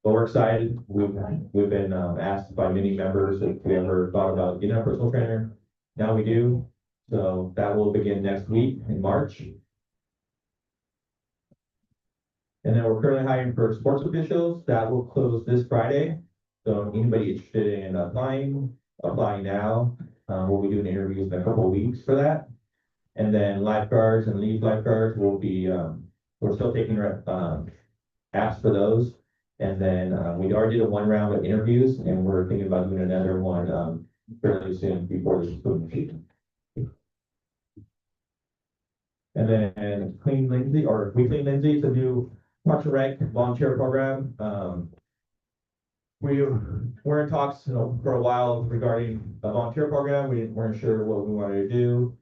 but we're excited. We've been, asked by many members if we ever thought about getting a personal trainer. Now we do. So that will begin next week in March. And then we're currently hiring for sports officials. That will close this Friday. So anybody interested in applying now. We'll be doing interviews in a couple of weeks for that. And then lifeguards and lead lifeguards will be, we're still taking, apps for those. And then, we already did one round of interviews and we're thinking about doing another one, fairly soon before the swimming season. And then Clean Lindsay, or We Clean Lindsay, it's a new Parks and Rec volunteer program. We were in talks, for a while regarding a volunteer program. We weren't sure what we wanted to do.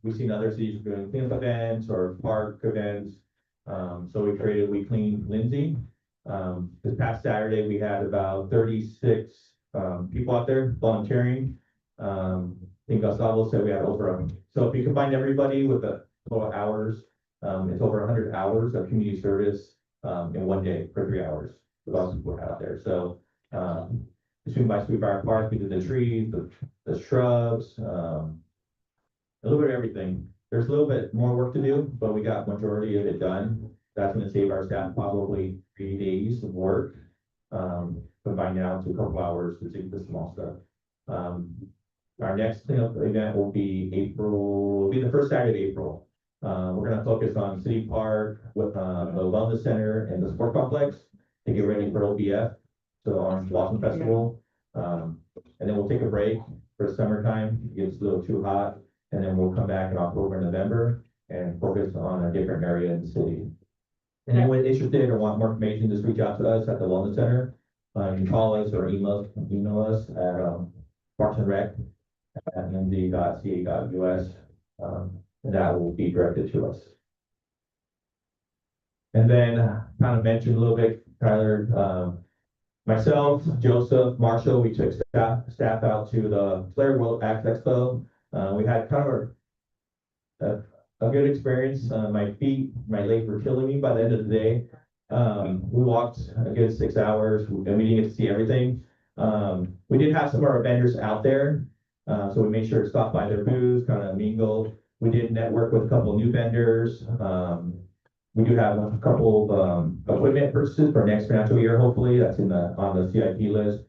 We've seen other cities doing cleanup events or park events. So we created We Clean Lindsay. This past Saturday, we had about 36 people out there volunteering. I think Gustavo said we had over, so if you combine everybody with the total hours, it's over 100 hours of community service in one day for 3 hours. With all the people out there. So between by Sweet Fire Park, we did the trees, the shrubs, a little bit of everything. There's a little bit more work to do, but we got majority of it done. That's gonna save our staff probably 3 days of work. Combined now to a couple hours to do the small stuff. Our next cleanup event will be the first Saturday of April. We're gonna focus on City Park with the Wellness Center and the Sport Complex to get ready for OBF, so Orange Blossom Festival. And then we'll take a break for summertime. It gets a little too hot, and then we'll come back in October and November and focus on a different area in the city. And anyone interested or want more information, just reach out to us at the Wellness Center. You can call us or email us at parksandrec@lindsay.ca.us, and that will be directed to us. And then kind of mentioned a little bit, Tyler, myself, Joseph, Marshall, we took staff out to the Flair World Act Expo. We had kind of a good experience. My legs were killing me by the end of the day. We walked a good 6 hours and we didn't get to see everything. We did have some of our vendors out there. So we made sure to stop by their booths, kind of mingle. We did network with a couple of new vendors. We do have a couple of equipment purchases for next financial year, hopefully. That's on the CIP list.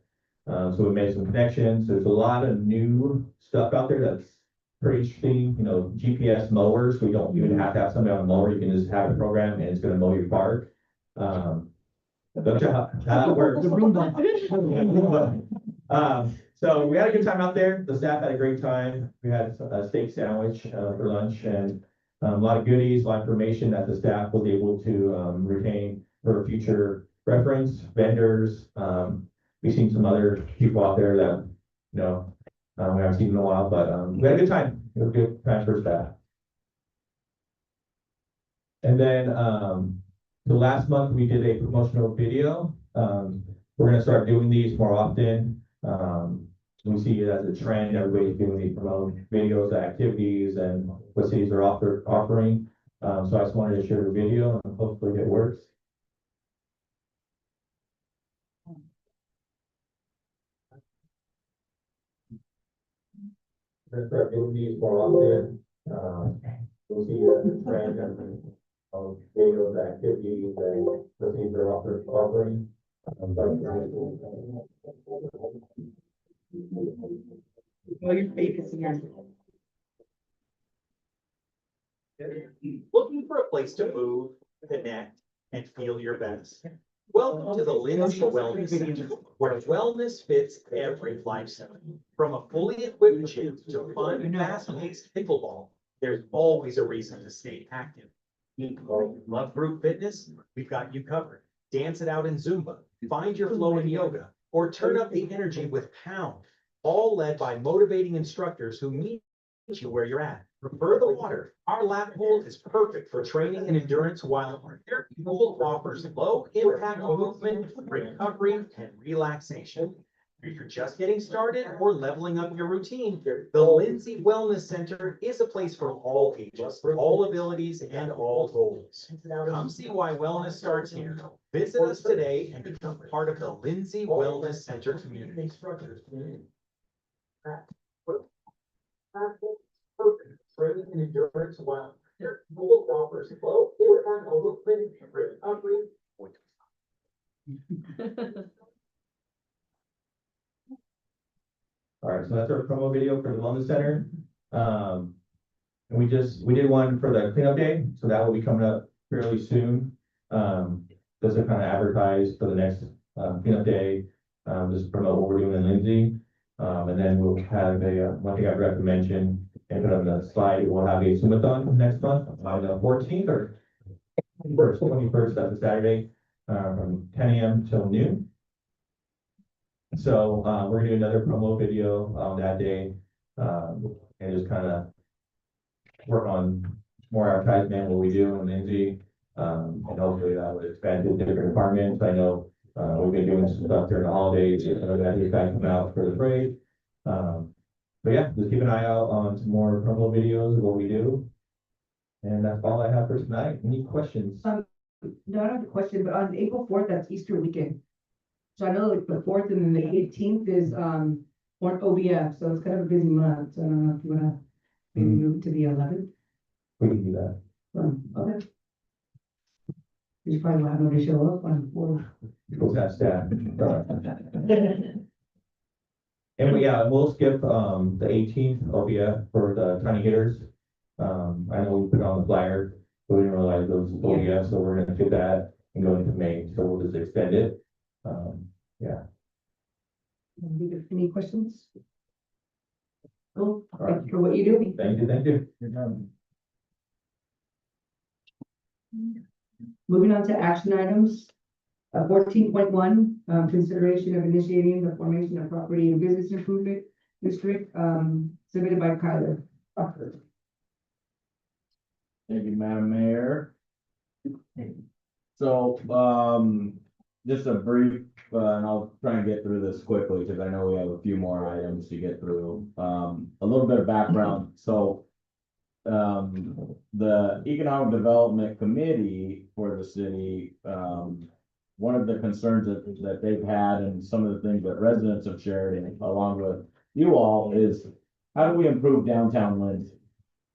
So we made some connections. There's a lot of new stuff out there that's pretty interesting. GPS mowers. We don't even have to have somebody on a mower. You can just have a program and it's going to mow your park. That works. So we had a good time out there. The staff had a great time. We had a steak sandwich for lunch and a lot of goodies, a lot of information that the staff was able to retain for future reference, vendors. We've seen some other people out there that, we haven't seen in a while, but we had a good time. It was a good time for staff. And then the last month we did a promotional video. We're going to start doing these more often. We see it as a trend. Everybody's doing these promotion videos, activities, and what cities are offering. So I just wanted to share the video and hopefully it works. We're going to start doing these more often. We'll see it as a trend of videos, activities, and what cities are offering. Well, your face is here. Looking for a place to move, connect, and feel your best? Welcome to the Lindsay Wellness Center, where wellness fits every lifestyle. From a fully equipped gym to fun, fast-paced pickleball, there's always a reason to stay active. Love group fitness? We've got you covered. Dance it out in Zumba, find your flow in yoga, or turn up the energy with Pound, all led by motivating instructors who meet you where you're at. Prefer the water? Our lap pool is perfect for training and endurance, while our air pool offers low impact movement, recovery, and relaxation. If you're just getting started or leveling up your routine, the Lindsay Wellness Center is a place for all ages, all abilities, and all goals. Come see why wellness starts here. Visit us today and become part of the Lindsay Wellness Center community. Training and endurance while Google offers low or over All right, so that's our promo video for the wellness center. And we did one for the cleanup day, so that will be coming up fairly soon. Just to kind of advertise for the next cleanup day, just promote what we're doing in Lindsay. And then we'll have one thing I forgot to mention, and put on the slide, we'll have a sumathon next month, on the 14th or 21st, that's a Saturday, from 10 a.m. till noon. So, we're gonna do another promo video on that day, and just kind of work on more advertisement, what we do in Lindsay. And hopefully that would expand to different departments. I know, we've been doing some stuff during the holidays, you know, that is guys come out for the parade. But yeah, just keep an eye out on some more promo videos of what we do. And that's all I have for tonight. Any questions? No, I don't have a question, but on April 4th, that's Easter weekend. So I know like the 4th and then the 18th is, or OBF, so it's kind of a busy month. So I don't know if you wanna maybe move it to the 11th. We can do that. Okay. You probably won't have nobody show up on 4th. We'll have staff. And we'll skip, the 18th OBF for the tiny hitters. I know we put it on the flyer, but we didn't realize those OBF, so we're gonna do that and go into May, so we'll just extend it. Yeah. Any questions? Cool. All right. Thank you for what you do. Thank you. Moving on to action items. 14.1, consideration of initiating the formation of property and business improvement district, submitted by Kyler. Thank you, Madam Mayor. So, just a brief, and I'll try and get through this quickly because I know we have a few more items to get through. A little bit of background. So, the Economic Development Committee for the city, one of the concerns that they've had and some of the things that residents have shared and along with you all is how do we improve downtown Lindsay?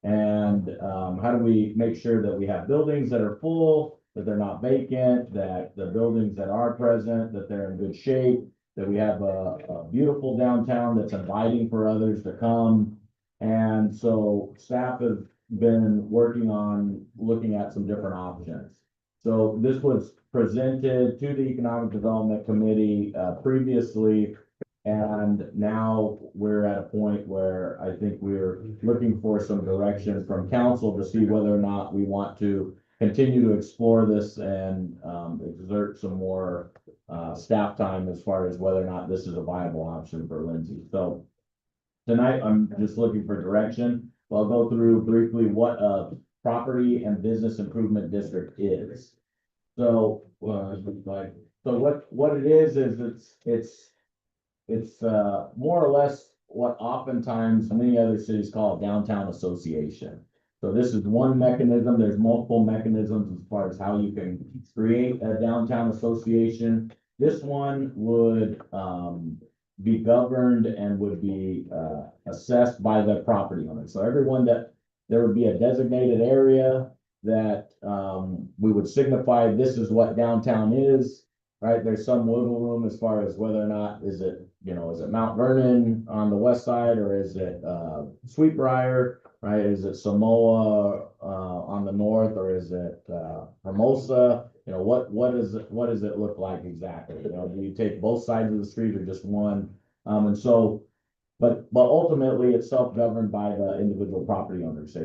And how do we make sure that we have buildings that are full, that they're not vacant, that the buildings that are present, that they're in good shape, that we have a beautiful downtown that's inviting for others to come. And so staff have been working on looking at some different options. So this was presented to the Economic Development Committee previously. And now we're at a point where I think we're looking for some direction from council to see whether or not we want to continue to explore this and exert some more staff time as far as whether or not this is a viable option for Lindsay. So tonight, I'm just looking for direction. I'll go through briefly what a property and business improvement district is. So, what it is it's more or less what oftentimes many other cities call a downtown association. So this is one mechanism. There's multiple mechanisms as far as how you can create a downtown association. This one would be governed and would be assessed by the property owner. So everyone there would be a designated area that we would signify this is what downtown is, right? There's some wiggle room as far as whether or not is it Mount Vernon on the west side or is it Sweetbriar, right? Is it Samoa on the north or is it Hermosa? What does it look like exactly? Do you take both sides of the street or just one? And so, but ultimately it's self-governed by the individual property owners.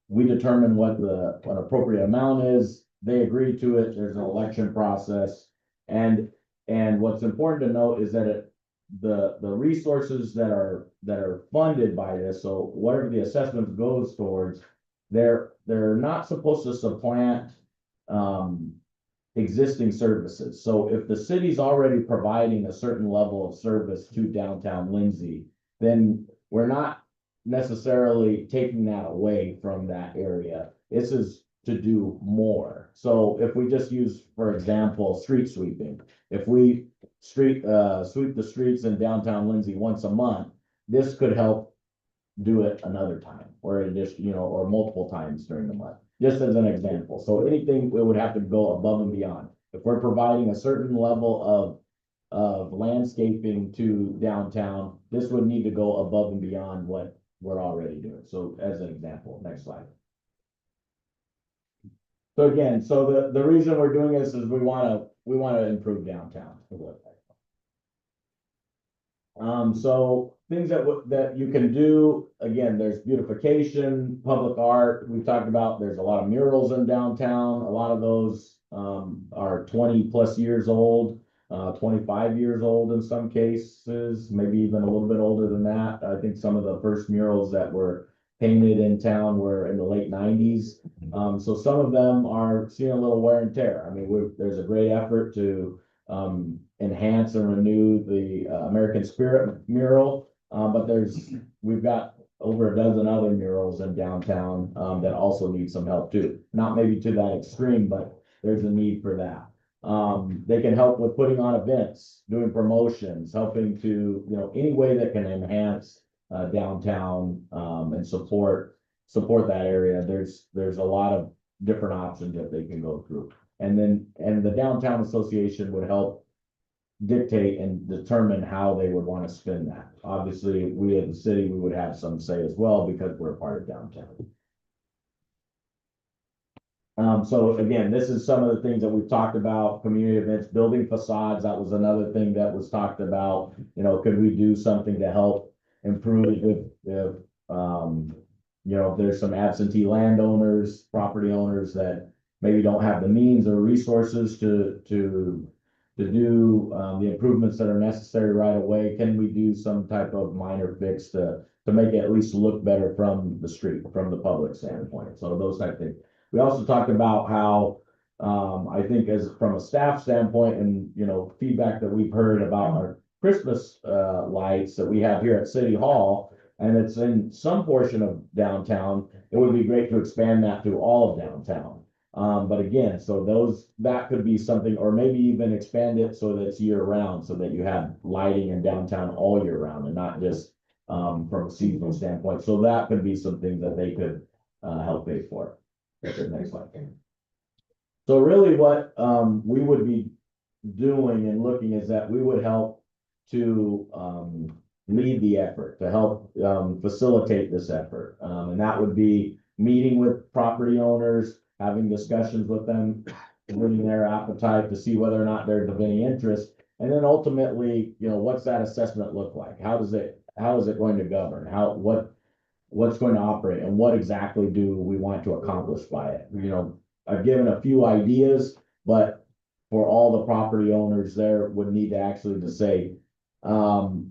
We determine what an appropriate amount is. They agree to it. There's an election process. And what's important to note is that the resources that are funded by this, so whatever the assessment goes towards, they're not supposed to supplant existing services. So if the city's already providing a certain level of service to downtown Lindsay, then we're not necessarily taking that away from that area. This is to do more. So if we just use, for example, street sweeping, if we sweep the streets in downtown Lindsay once a month, this could help do it another time, or just, or multiple times during the month, just as an example. So anything, we would have to go above and beyond. If we're providing a certain level of landscaping to downtown, this would need to go above and beyond what we're already doing. So as an example, next slide. So again, the reason we're doing this is we wanna improve downtown. So things that you can do, again, there's beautification, public art. We've talked about, there's a lot of murals in downtown. A lot of those, are 20+ years old, 25 years old in some cases, maybe even a little bit older than that. I think some of the first murals that were painted in town were in the late 90s. So some of them are seeing a little wear and tear. I mean, there's a great effort to enhance and renew the American Spirit mural. But we've got over a dozen other murals in downtown that also need some help too. Not maybe to that extreme, but there's a need for that. They can help with putting on events, doing promotions, helping to, any way that can enhance downtown and support that area. There's a lot of different options that they can go through. And the downtown association would help dictate and determine how they would want to spend that. Obviously, we as the city, we would have some say as well because we're a part of downtown. So again, this is some of the things that we've talked about, community events, building facades. That was another thing that was talked about. Could we do something to help improve if there's some absentee landowners, property owners that maybe don't have the means or resources to do the improvements that are necessary right away. Can we do some type of minor fix to make it at least look better from the street, from the public standpoint? So those type of things. We also talked about how I think as from a staff standpoint and feedback that we've heard about our Christmas lights that we have here at City Hall, and it's in some portion of downtown, it would be great to expand that to all of downtown. But again, so that could be something, or maybe even expand it so that it's year round, so that you have lighting in downtown all year round and not just from a seasonal standpoint. So that could be something that they could help pay for. Next slide. So really what we would be doing and looking is that we would help to lead the effort, to help facilitate this effort. And that would be meeting with property owners, having discussions with them, getting their appetite to see whether or not there's of any interest. And then ultimately, what's that assessment look like? How is it going to govern? What's going to operate, and what exactly do we want to accomplish by it? I've given a few ideas, but for all the property owners there would need to actually to say,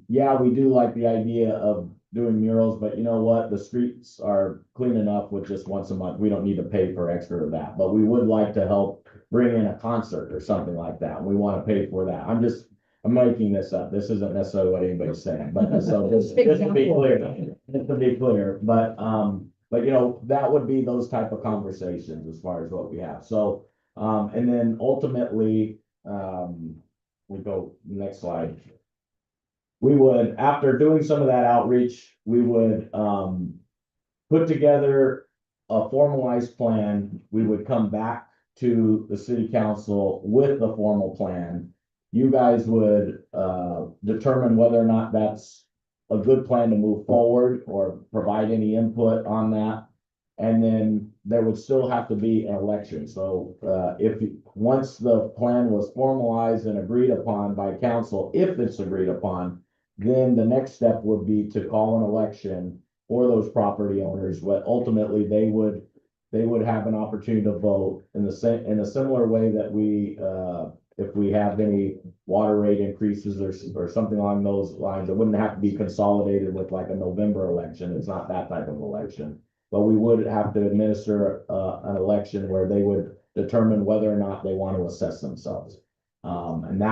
yeah, we do like the idea of doing murals, but you know what? The streets are clean enough with just once a month. We don't need to pay for extra of that, but we would like to help bring in a concert or something like that. We want to pay for that. I'm making this up. This isn't necessarily what anybody's saying, but so just to be clear, but that would be those type of conversations as far as what we have. So, and then ultimately, we go next slide. We would, after doing some of that outreach, we would, put together a formalized plan. We would come back to the city council with the formal plan. You guys would determine whether or not that's a good plan to move forward or provide any input on that. And then there would still have to be an election. So once the plan was formalized and agreed upon by council, if it's agreed upon, then the next step would be to call an election for those property owners. But ultimately they would have an opportunity to vote in a similar way that we if we have any water rate increases or something along those lines. It wouldn't have to be consolidated with like a November election. It's not that type of election, but we would have to administer an election where they would determine whether or not they want to assess themselves. And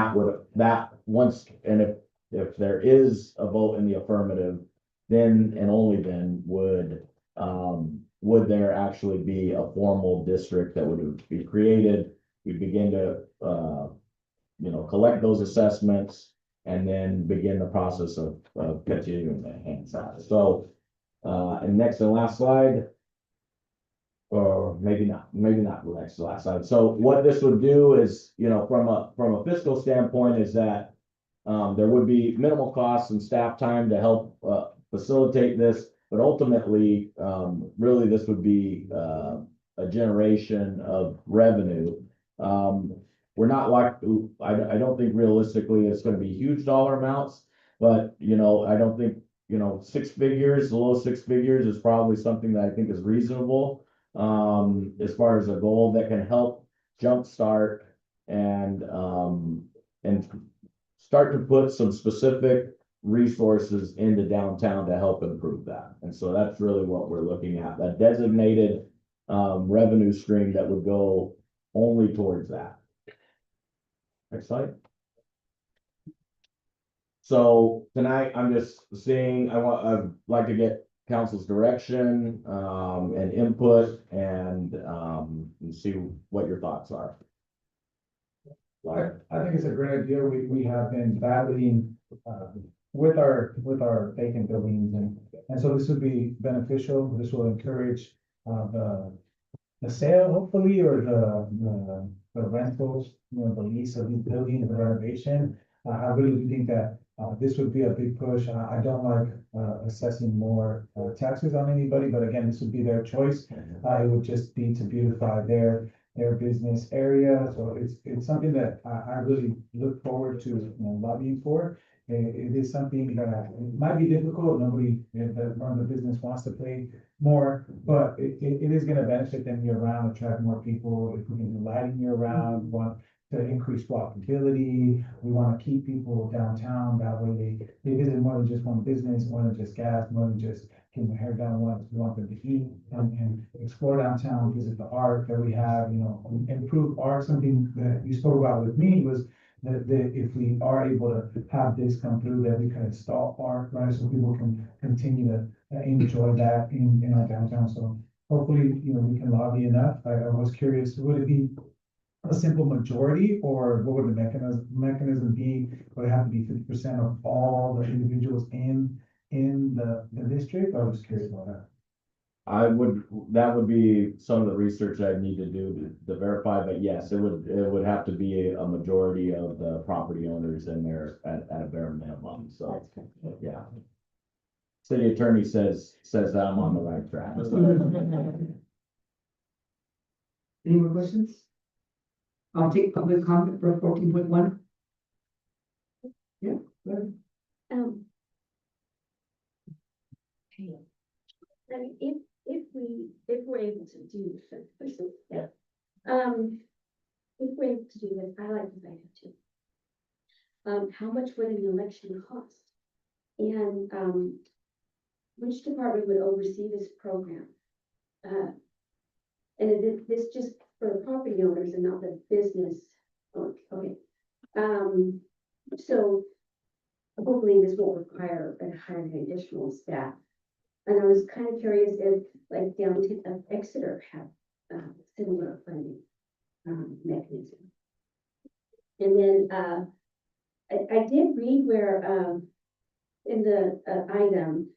if there is a vote in the affirmative, then and only then would there actually be a formal district that would be created? We begin to, collect those assessments and then begin the process of continuing to enhance that. So, and next and last slide. Or maybe not the next to last slide. So what this would do is, from a fiscal standpoint is that there would be minimal costs and staff time to help facilitate this, but ultimately, really this would be a generation of revenue. We're not like, I don't think realistically it's gonna be huge dollar amounts, but I don't think, six figures, the low six figures is probably something that I think is reasonable. As far as a goal that can help jumpstart and start to put some specific resources into downtown to help improve that. And so that's really what we're looking at, that designated revenue stream that would go only towards that. Next slide. So tonight I'm just seeing, I'd like to get council's direction and input and see what your thoughts are. I think it's a great idea. We have been battling with our vacant buildings and so this would be beneficial. This will encourage the sale hopefully, or the rentals, the lease of these buildings, the renovation. I really do think that this would be a big push. I don't like assessing more taxes on anybody, but again, this would be their choice. It would just be to beautify their business area. So it's something that I really look forward to lobbying for. It is something that it might be difficult. Nobody that runs the business wants to pay more, but it is going to benefit them year round, attract more people. If we can do lighting year round, want to increase walkability. We want to keep people downtown. That way they visit more than just one business, more than just gas, more than just getting their hair done once. We want them to eat and explore downtown, visit the art that we have, improve art. Something that you spoke about with me was that if we are able to have this come through, that we can install art, right? So people can continue to enjoy that in our downtown. So hopefully, we can lobby enough. I was curious, would it be a simple majority, or what would the mechanism be? Would it have to be 50% of all the individuals in the district? I was just curious about that. That would be some of the research I'd need to do to verify, but yes, it would have to be a majority of the property owners in there at a bare minimum, so, yeah. City attorney says that I'm on the right track. Any more questions? I'll take public comment for 14.1. Yeah, go ahead. I mean, if we're able to do this, if we're able to do this, I like this idea too. How much would an election cost? And which department would oversee this program? And is this just for the property owners and not the business? Okay. So hopefully this won't require hiring additional staff. And I was kind of curious if like downtown Exeter have similar funding mechanism. And then I did read where in the item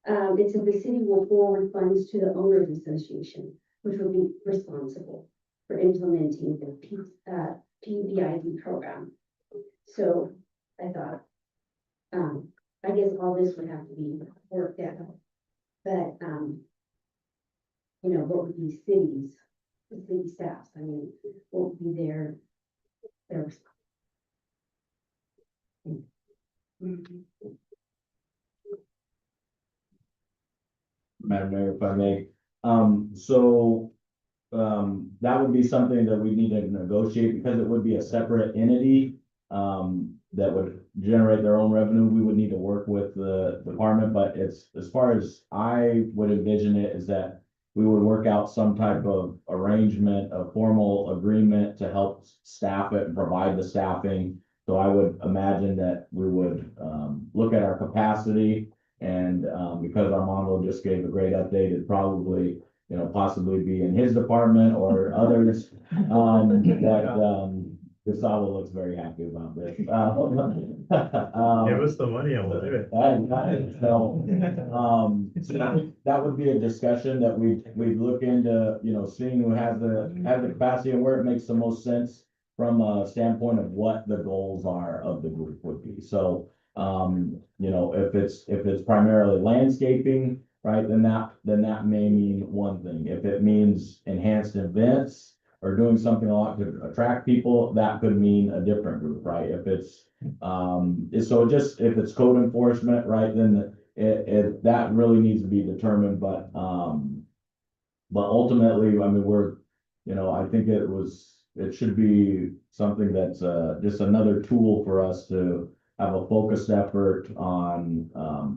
it said the city will forward funds to the owners association, which will be responsible for implementing the PBID program. So I thought, I guess all this would have to be worked out. But, what would be the city staffs? I mean, what would be their Madam Mayor, if I may, that would be something that we need to negotiate because it would be a separate entity, that would generate their own revenue. We would need to work with the department, but it's, as far as I would envision it, is that we would work out some type of arrangement, a formal agreement to help staff it and provide the staffing. So I would imagine that we would, look at our capacity and, because Armando just gave a great update, it'd probably, you know, possibly be in his department or others. Gustavo looks very happy about this. Give us the money and we'll do it. So that would be a discussion that we'd look into, you know, seeing who has the capacity and where it makes the most sense from a standpoint of what the goals are of the group would be. So, you know, if it's primarily landscaping, right, then that may mean one thing. If it means enhanced events or doing something a lot to attract people, that could mean a different group, right? If it's, if it's code enforcement, right, then that really needs to be determined, but ultimately, I mean, I think it should be something that's, just another tool for us to have a focused effort on,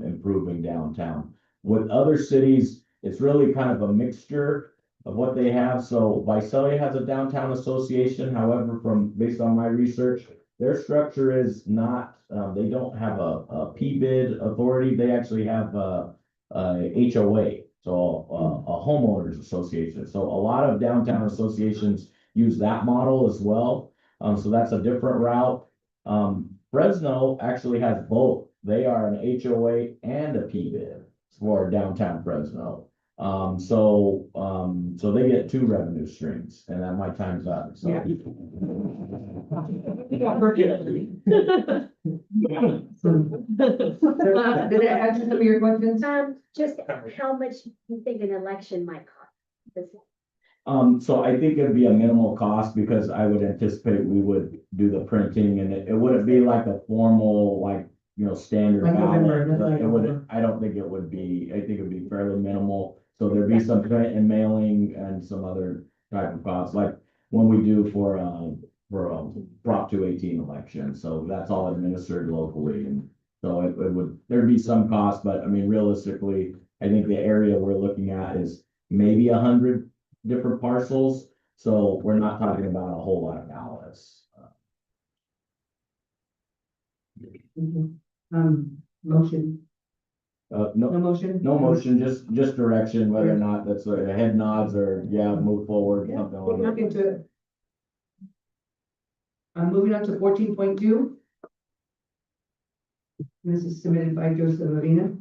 improving downtown. With other cities, it's really kind of a mixture of what they have. So Visalia has a downtown association. However, based on my research, their structure is not, they don't have a PBID authority. They actually have a HOA, so a homeowners association. So a lot of downtown associations use that model as well. So that's a different route. Fresno actually has both. They are an HOA and a PBID for downtown Fresno. So they get two revenue streams, and then my time's up, so. Yeah. Did it answer some of your questions? Just how much you think an election might cost? So I think it'd be a minimal cost because I would anticipate we would do the printing and it wouldn't be like a formal, like, you know, standard Like November, ballot. like It would, I don't think it would be, I think it'd be fairly minimal. So there'd be some print and mailing and some other type of costs, like when we do for Prop 218 election. So that's all administered locally. And so there'd be some cost, but I mean, realistically, I think the area we're looking at is maybe 100 different parcels. So we're not talking about a whole lot of ballots. Motion, No no motion? No motion, just direction, whether or not that's a head nods or, yeah, move forward, something We're like looking that. to it. I'm moving on to 14.2. This is submitted by Joseph Marina.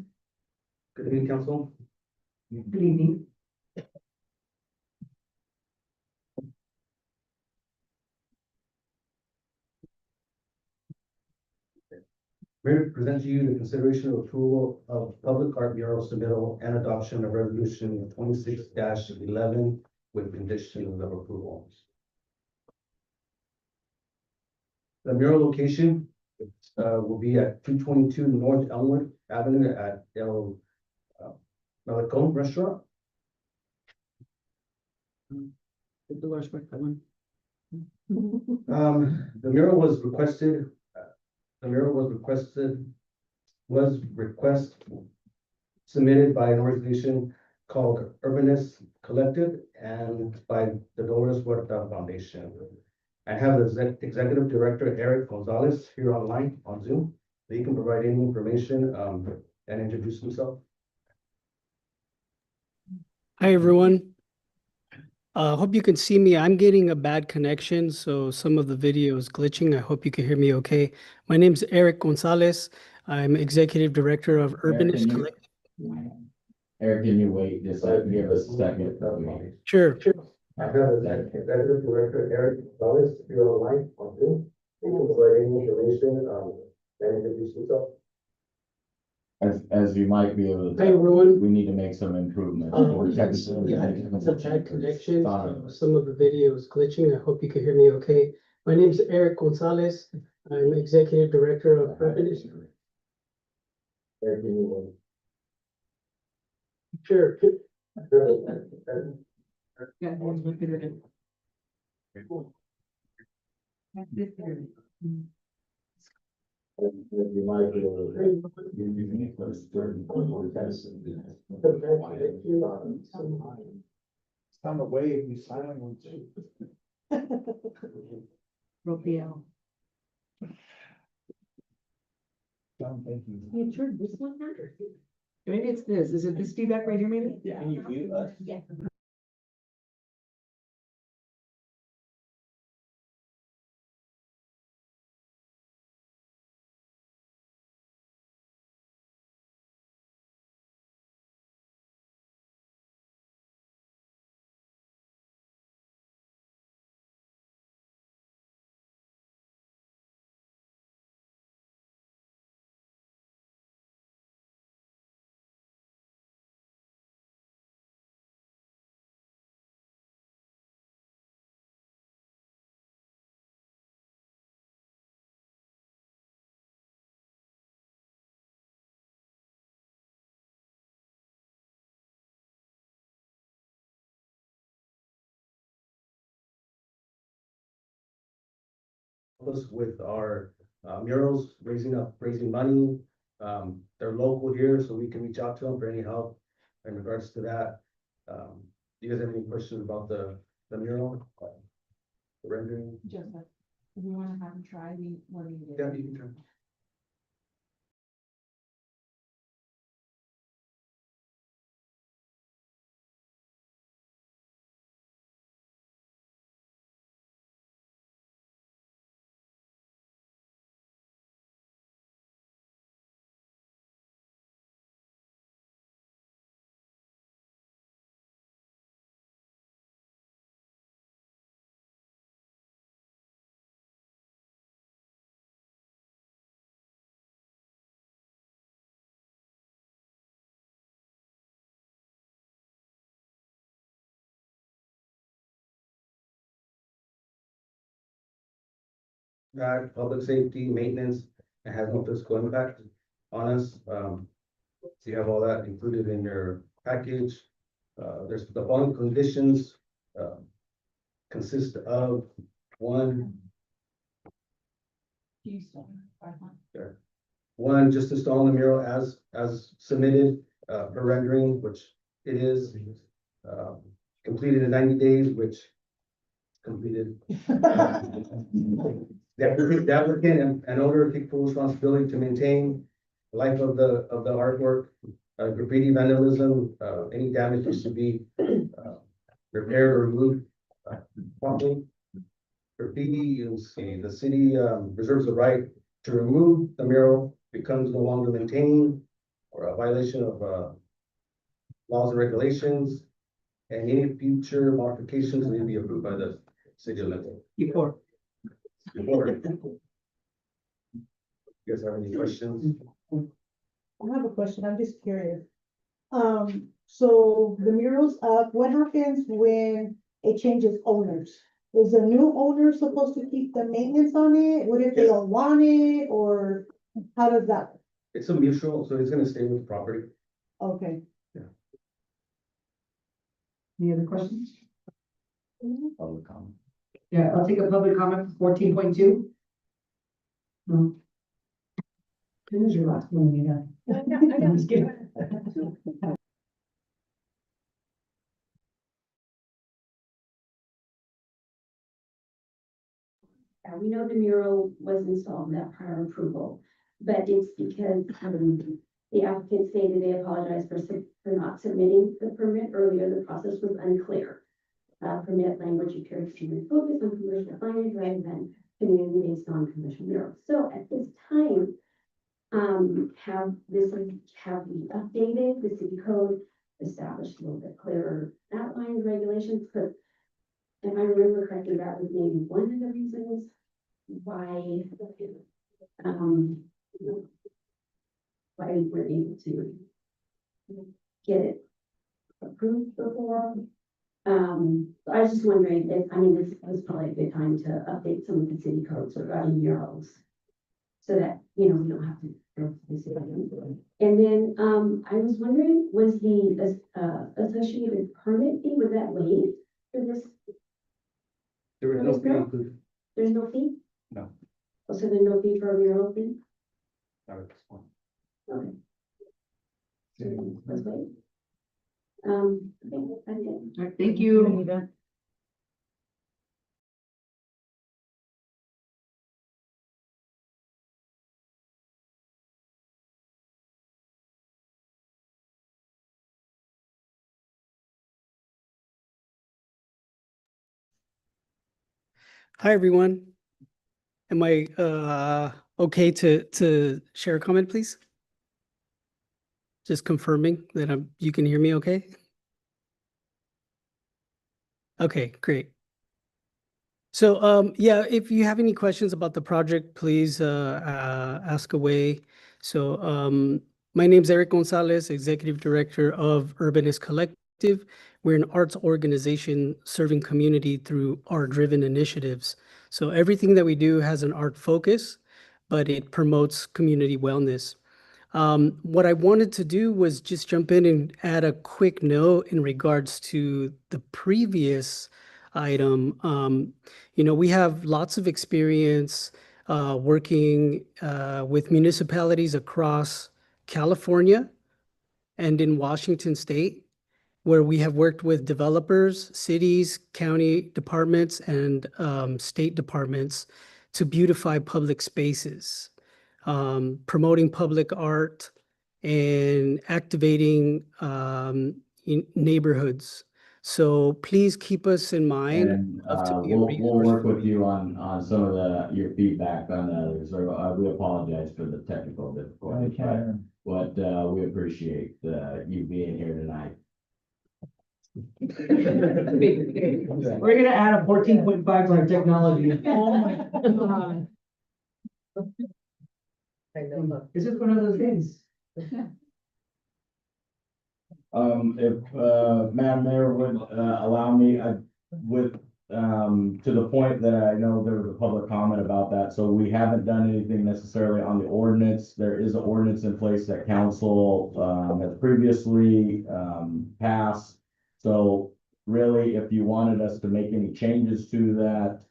Good evening, council. Good evening. Mayor, present to you the consideration of approval of public art mural submittal and adoption of resolution 26-11 with conditions of approval. The mural location will be at 222 North Elmwood Avenue at El Malecon Restaurant. The large one. The mural was requested, submitted by an organization called Urbanist Collective and by the Dolores Huerta Foundation. I have the executive director, Eric Gonzalez, here online on Zoom. So he can provide any information and introduce himself. Hi, everyone. Hope you can see me. I'm getting a bad connection, so some of the video is glitching. I hope you can hear me okay. My name is Eric Gonzalez. I'm Executive Director of Urbanist Collective. Eric, can you wait just give us a second? Sure. I have the executive director, Eric Gonzalez, here online on Zoom. He can provide any information and introduce himself. As you might be able to. Hi, everyone. We need to make some improvements. It's a bad connection. So some of the video is glitching. I hope you can hear me okay. My name is Eric Gonzalez. I'm Executive Director of Urbanist. Sure. You might be able to. It's on the wave, you silent one too. Ropiel. Thank you. You turned this one matters. Maybe it's this. Is it this feedback right here, maybe? Yeah. Can you mute us? Yeah. Us with our murals, raising money. They're local here, so we can reach out to them for any help in regards to that. Do you guys have any questions about the mural? The rendering? Joseph, if you wanna have him try, what do you do? Yeah, you can try. That public safety, maintenance, and has no fiscal impact on us. So you have all that included in your package. There's the following conditions, consist of one, just installing the mural as submitted, for rendering, which it is. Completed in 90 days, which completed. The applicant and owner take full responsibility to maintain the life of the artwork, graffiti vandalism, any damages to be repaired or removed promptly. Graffiti is, the city reserves the right to remove the mural, becomes no longer maintained or a violation of laws and regulations, and any future modifications may be approved by the city of Lindsay. Before. You guys have any questions? I have a question, I'm just curious. So the mural's up, what happens when it changes owners? Is the new owner supposed to keep the maintenance on it? What if they don't want it, or how does that? It's a mutual, so it's gonna stay with the property. Okay. Any other questions? Public comment. Yeah, I'll take a public comment for 14.2. No. This is your last one, you know. I'm just kidding. We know the mural was installed without prior approval, but it's because, the applicant stated they apologized for not submitting the permit earlier. The process was unclear. Permit language appears to be focused on commercial signage rather than community-based non-commercial murals. So at this time, have we updated the city code, established a little bit clearer outlines, regulations? Because if I remember correctly, that was maybe one of the reasons why, why we were able to get it approved before. I was just wondering if, this was probably a good time to update some of the city codes regarding murals. So that, we don't have to go to the city. And then, I was wondering, was the, associated permit fee, was that waived for this? There was no fee included. There's no fee? No. Oh, so there's no fee for a mural fee? Not at this point. Okay. So, let's wait. Okay, that's it. All right, thank you. Hi, everyone. Am I okay to share a comment, please? Just confirming that you can hear me okay? Okay, great. So yeah, if you have any questions about the project, please ask away. So my name's Eric Gonzalez, Executive Director of Urbanist Collective. We're an arts organization serving community through art-driven initiatives. So everything that we do has an art focus, but it promotes community wellness. What I wanted to do was just jump in and add a quick note in regards to the previous item. We have lots of experience working with municipalities across California and in Washington State, where we have worked with developers, cities, county departments, and state departments to beautify public spaces, promoting public art, and activating neighborhoods. So please keep us in mind. And Love to be a we'll resource work for with you on some of your feedback on others. So we apologize for the technical difficulties, but we appreciate you being here tonight. We're gonna add a 14.5 to our technology. Oh my God. This is one of those things. If Madam Mayor would allow me, I would to the point that I know there was a public comment about that, so we haven't done anything necessarily on the ordinance. There is an ordinance in place that council has previously passed. So really, if you wanted us to make any changes to that,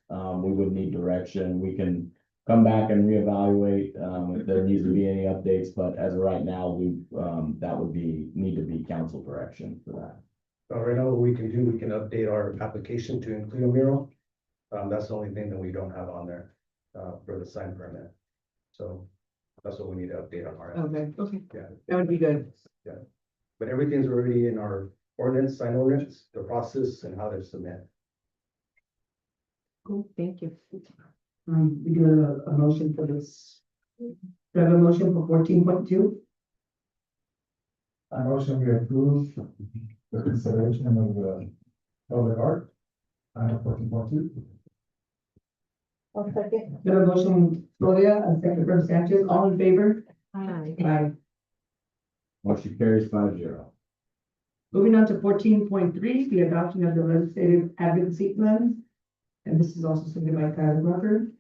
we would need direction. We can come back and reevaluate if there needs to be any updates, but as of right now, that would need to be council direction for that. Right now, what we can do, we can update our application to include a mural. That's the only thing that we don't have on there, for the sign permit. So that's what we need to update on our end. Okay, Yeah, that would be good. but everything's already in our ordinance, sign ordinance, the process and how to submit. Cool, thank you. We do a motion for this. Do I have a motion for 14.2? I motion we approve the consideration of the public art. 14.2. I'll second. We have a motion, Gloria, and second from Sanchez, all in favor? Aye. Motion carries 5-0. Moving on to 14.3, the adoption of the legislative advocacy plan. And this is also submitted by Tyler Rucker.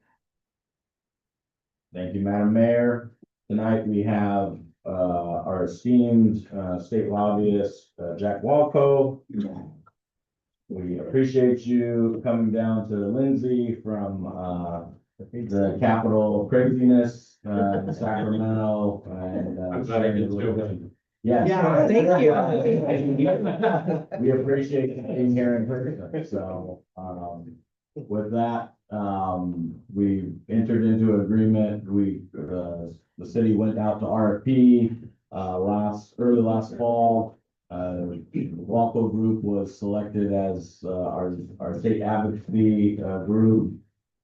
Thank you, Madam Mayor. Tonight we have our esteemed state lobbyist, Jack Walco. We appreciate you coming down to Lindsay from the capital craziness, Sacramento, and I'm glad I sharing can a little do it. bit. Yes. Yeah, thank you. We appreciate you being here in person. So with that, we entered into an agreement. The city went out to RFP early last fall. The Walco Group was selected as our state advocacy group.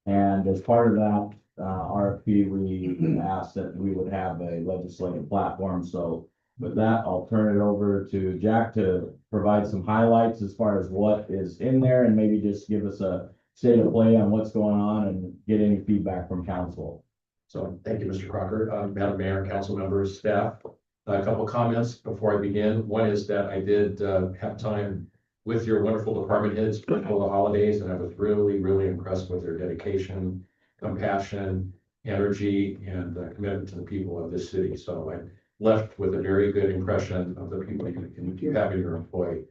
And as part of that RFP, we asked that we would have a legislative platform. So with that, I'll turn it over to Jack to provide some highlights as far as what is in there and maybe just give us a state of play on what's going on and get any feedback from council. So thank you, Mr. Crocker, Madam Mayor, council members, staff. A couple comments before I begin. One is that I did have time with your wonderful department heads before the holidays, and I was really, really impressed with their dedication, compassion, energy, and commitment to the people of this city. So I left with a very good impression of the people you can have in your employ.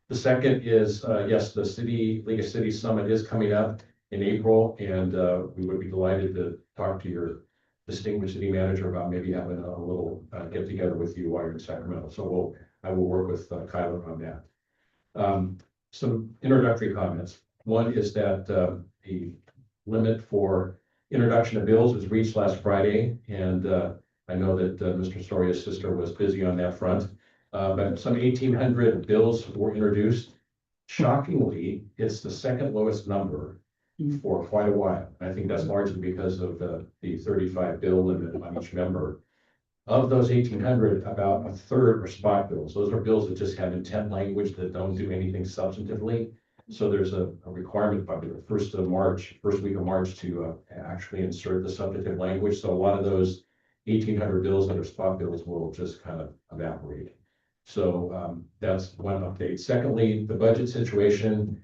The second is, yes, the League of Cities Summit is coming up in April, and we would be delighted to talk to your distinguished city manager about maybe having a little get together with you while you're in Sacramento. So I will work with Kyler on that. Some introductory comments. One is that the limit for introduction of bills was reached last Friday, and I know that Mr. Soria's sister was busy on that front. But some 1,800 bills were introduced. Shockingly, it's the second lowest number for quite a while. I think that's largely because of the 35 bill limit on each member. Of those 1,800, about a third are spot bills. Those are bills that just have intent language that don't do anything substantively. So there's a requirement by the first week of March to actually insert the substantive language. So a lot of those 1,800 bills that are spot bills will just kind of evaporate. So that's one update. Secondly, the budget situation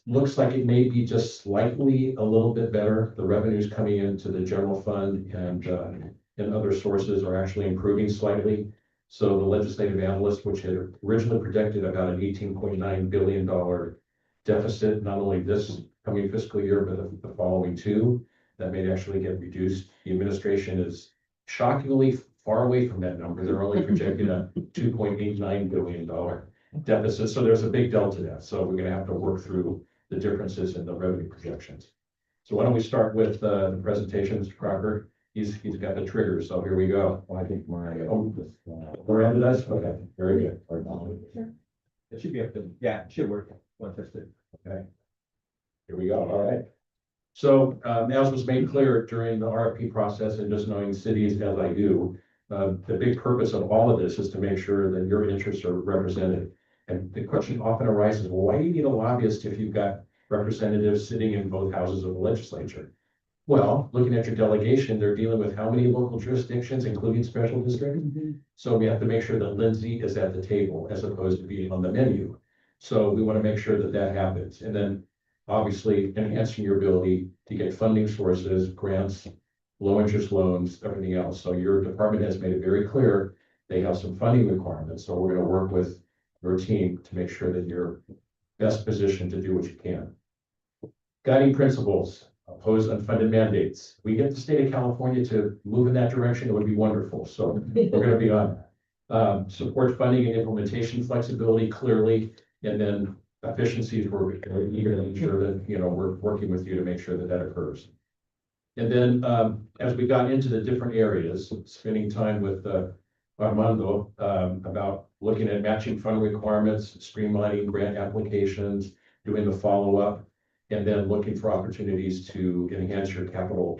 looks like it may be just slightly a little bit better. The revenues coming into the general fund and other sources are actually improving slightly. So the legislative analyst, which had originally projected about an $18.9 billion deficit, not only this coming fiscal year, but the following two, that may actually get reduced. The administration is shockingly far away from that number. They're only projecting a $2.89 billion deficit. So there's a big delta there. So we're going to have to work through the differences in the revenue projections. So why don't we start with the presentation, Mr. Crocker? He's got the trigger. So here we go. Well, I think We're into this? Okay, very good. It should be up to, yeah, it should work. Once that's it. Okay. Here we go. All right. So as was made clear during the RFP process and just knowing cities as I do, the big purpose of all of this is to make sure that your interests are represented. And the question often arises, well, why do you need a lobbyist if you've got representatives sitting in both houses of the legislature? Well, looking at your delegation, they're dealing with how many local jurisdictions, including special districts? So we have to make sure that Lindsay is at the table as opposed to being on the menu. So we want to make sure that that happens. And then obviously enhancing your ability to get funding sources, grants, low interest loans, everything else. So your department has made it very clear they have some funding requirements. So we're going to work with your team to make sure that you're best positioned to do what you can. Guiding principles, oppose unfunded mandates. We get the state of California to move in that direction, it would be wonderful. So we're going to be on that. Support funding and implementation flexibility clearly, and then efficiencies. We're eager to make sure that, we're working with you to make sure that that occurs. And then as we got into the different areas, spending time with Armando about looking at matching fund requirements, streamlining grant applications, doing the follow-up, and then looking for opportunities to enhance your capital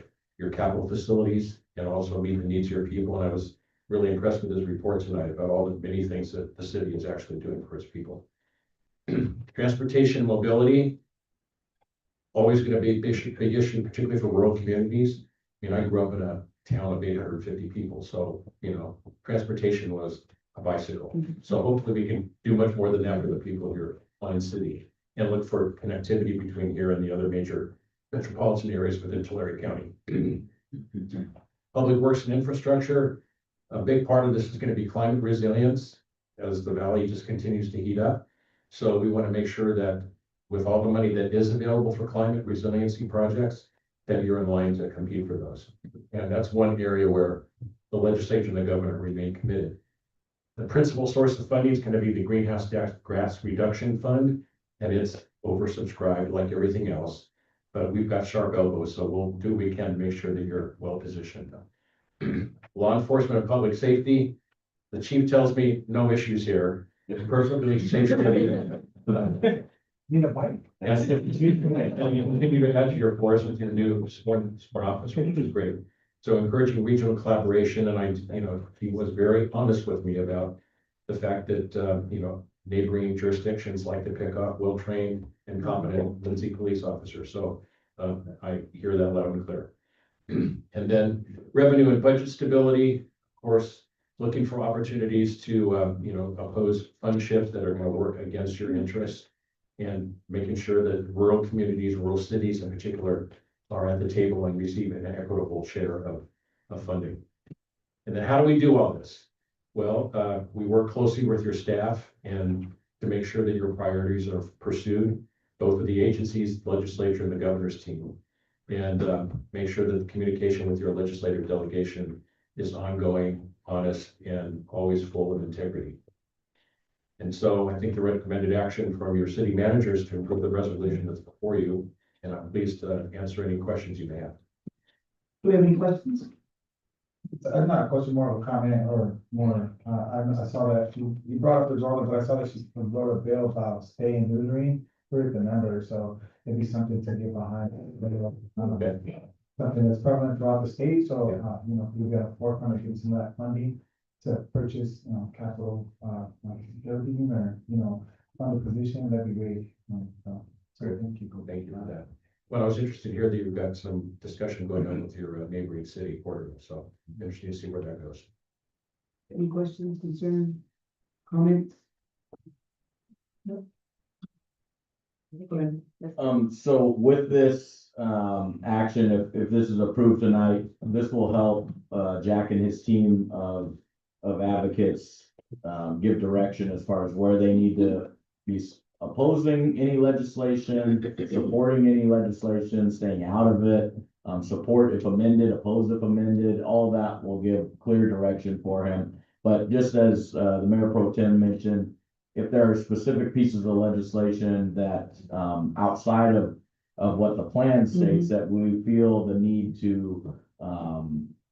facilities and also meet the needs of your people. And I was really impressed with his report tonight about all the many things that the city is actually doing for its people. Transportation mobility, always going to be a big issue, particularly for rural communities. I grew up in a town of 850 people, so, transportation was a bicycle. So hopefully we can do much more than that for the people here in City and look for connectivity between here and the other major metropolitan areas within Tulare County. Public works and infrastructure, a big part of this is going to be climate resilience as the valley just continues to heat up. So we want to make sure that with all the money that is available for climate resiliency projects, that you're in line to compete for those. And that's one area where the legislature and the governor remain committed. The principal source of funding is going to be the Greenhouse Gas Reduction Fund, and it's oversubscribed like everything else. But we've got sharp elbows, so we'll do what we can to make sure that you're well positioned. Law enforcement and public safety, the chief tells me no issues here. It's perfectly safe. Need a bike? Yes, if you continue to add to your force with your new sport officer, which is great. So encouraging regional collaboration, and he was very honest with me about the fact that, neighboring jurisdictions like to pick up well-trained and competent Lindsay police officers. So I hear that loud and clear. And then revenue and budget stability, of course, looking for opportunities to, oppose fund shifts that are going to work against your interests, and making sure that rural communities, rural cities in particular, are at the table and receive an equitable share of funding. And then how do we do all this? Well, we work closely with your staff and to make sure that your priorities are pursued, both with the agencies, the legislature, and the governor's team. and make sure that the communication with your legislative delegation is ongoing, honest, and always full of integrity. And so I think the recommended action from your city manager is to improve the resolution that's before you, and I'm pleased to answer any questions you may have. Do we have any questions? It's not a question, more of a comment or more, I saw that you brought up the Zorla, but I saw that she wrote a bill about stay and neutering for the member, so it'd be something to get behind. Okay. Something that's prevalent throughout the state, so, you know, we've got a forefront of getting some of that funding to purchase, you know, capital, like security or, you know, fund a position, that'd be great. So thank you. Thank you for that. Well, I was interested to hear that you've got some discussion going on with your neighboring city, Porterville, so interesting to see where that goes. Any questions, concerns, comments? No. Go ahead. So with this, action, if this is approved tonight, this will help, Jack and his team of advocates, give direction as far as where they need to be opposing any legislation, supporting any legislation, staying out of it, support if amended, oppose if amended, all that will give clear direction for him. But just as, the Mayor Pro Tem mentioned, if there are specific pieces of legislation that, outside of what the plan states, that we feel the need to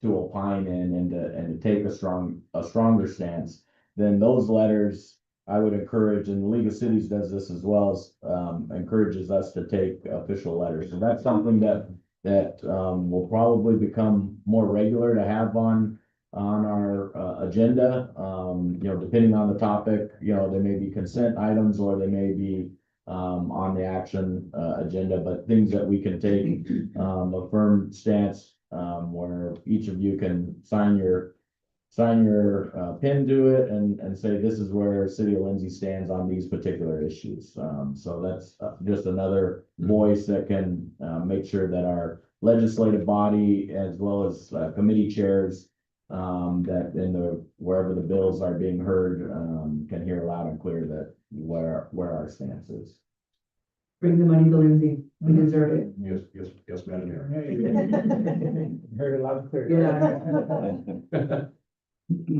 opine in and to take a stronger stance, then those letters, I would encourage, and the League of Cities does this as well, as encourages us to take official letters. So that's something that will probably become more regular to have on our agenda. You know, depending on the topic, you know, there may be consent items or they may be on the action agenda, but things that we can take a firm stance where each of you can sign your pin to it and say, this is where City of Lindsay stands on these particular issues. So that's just another voice that can make sure that our legislative body, as well as committee chairs, that wherever the bills are being heard, can hear loud and clear that where our stance is. Bring the money to Lindsay, we deserve it. Yes, Madam Mayor. Heard it loud and clear. Yeah.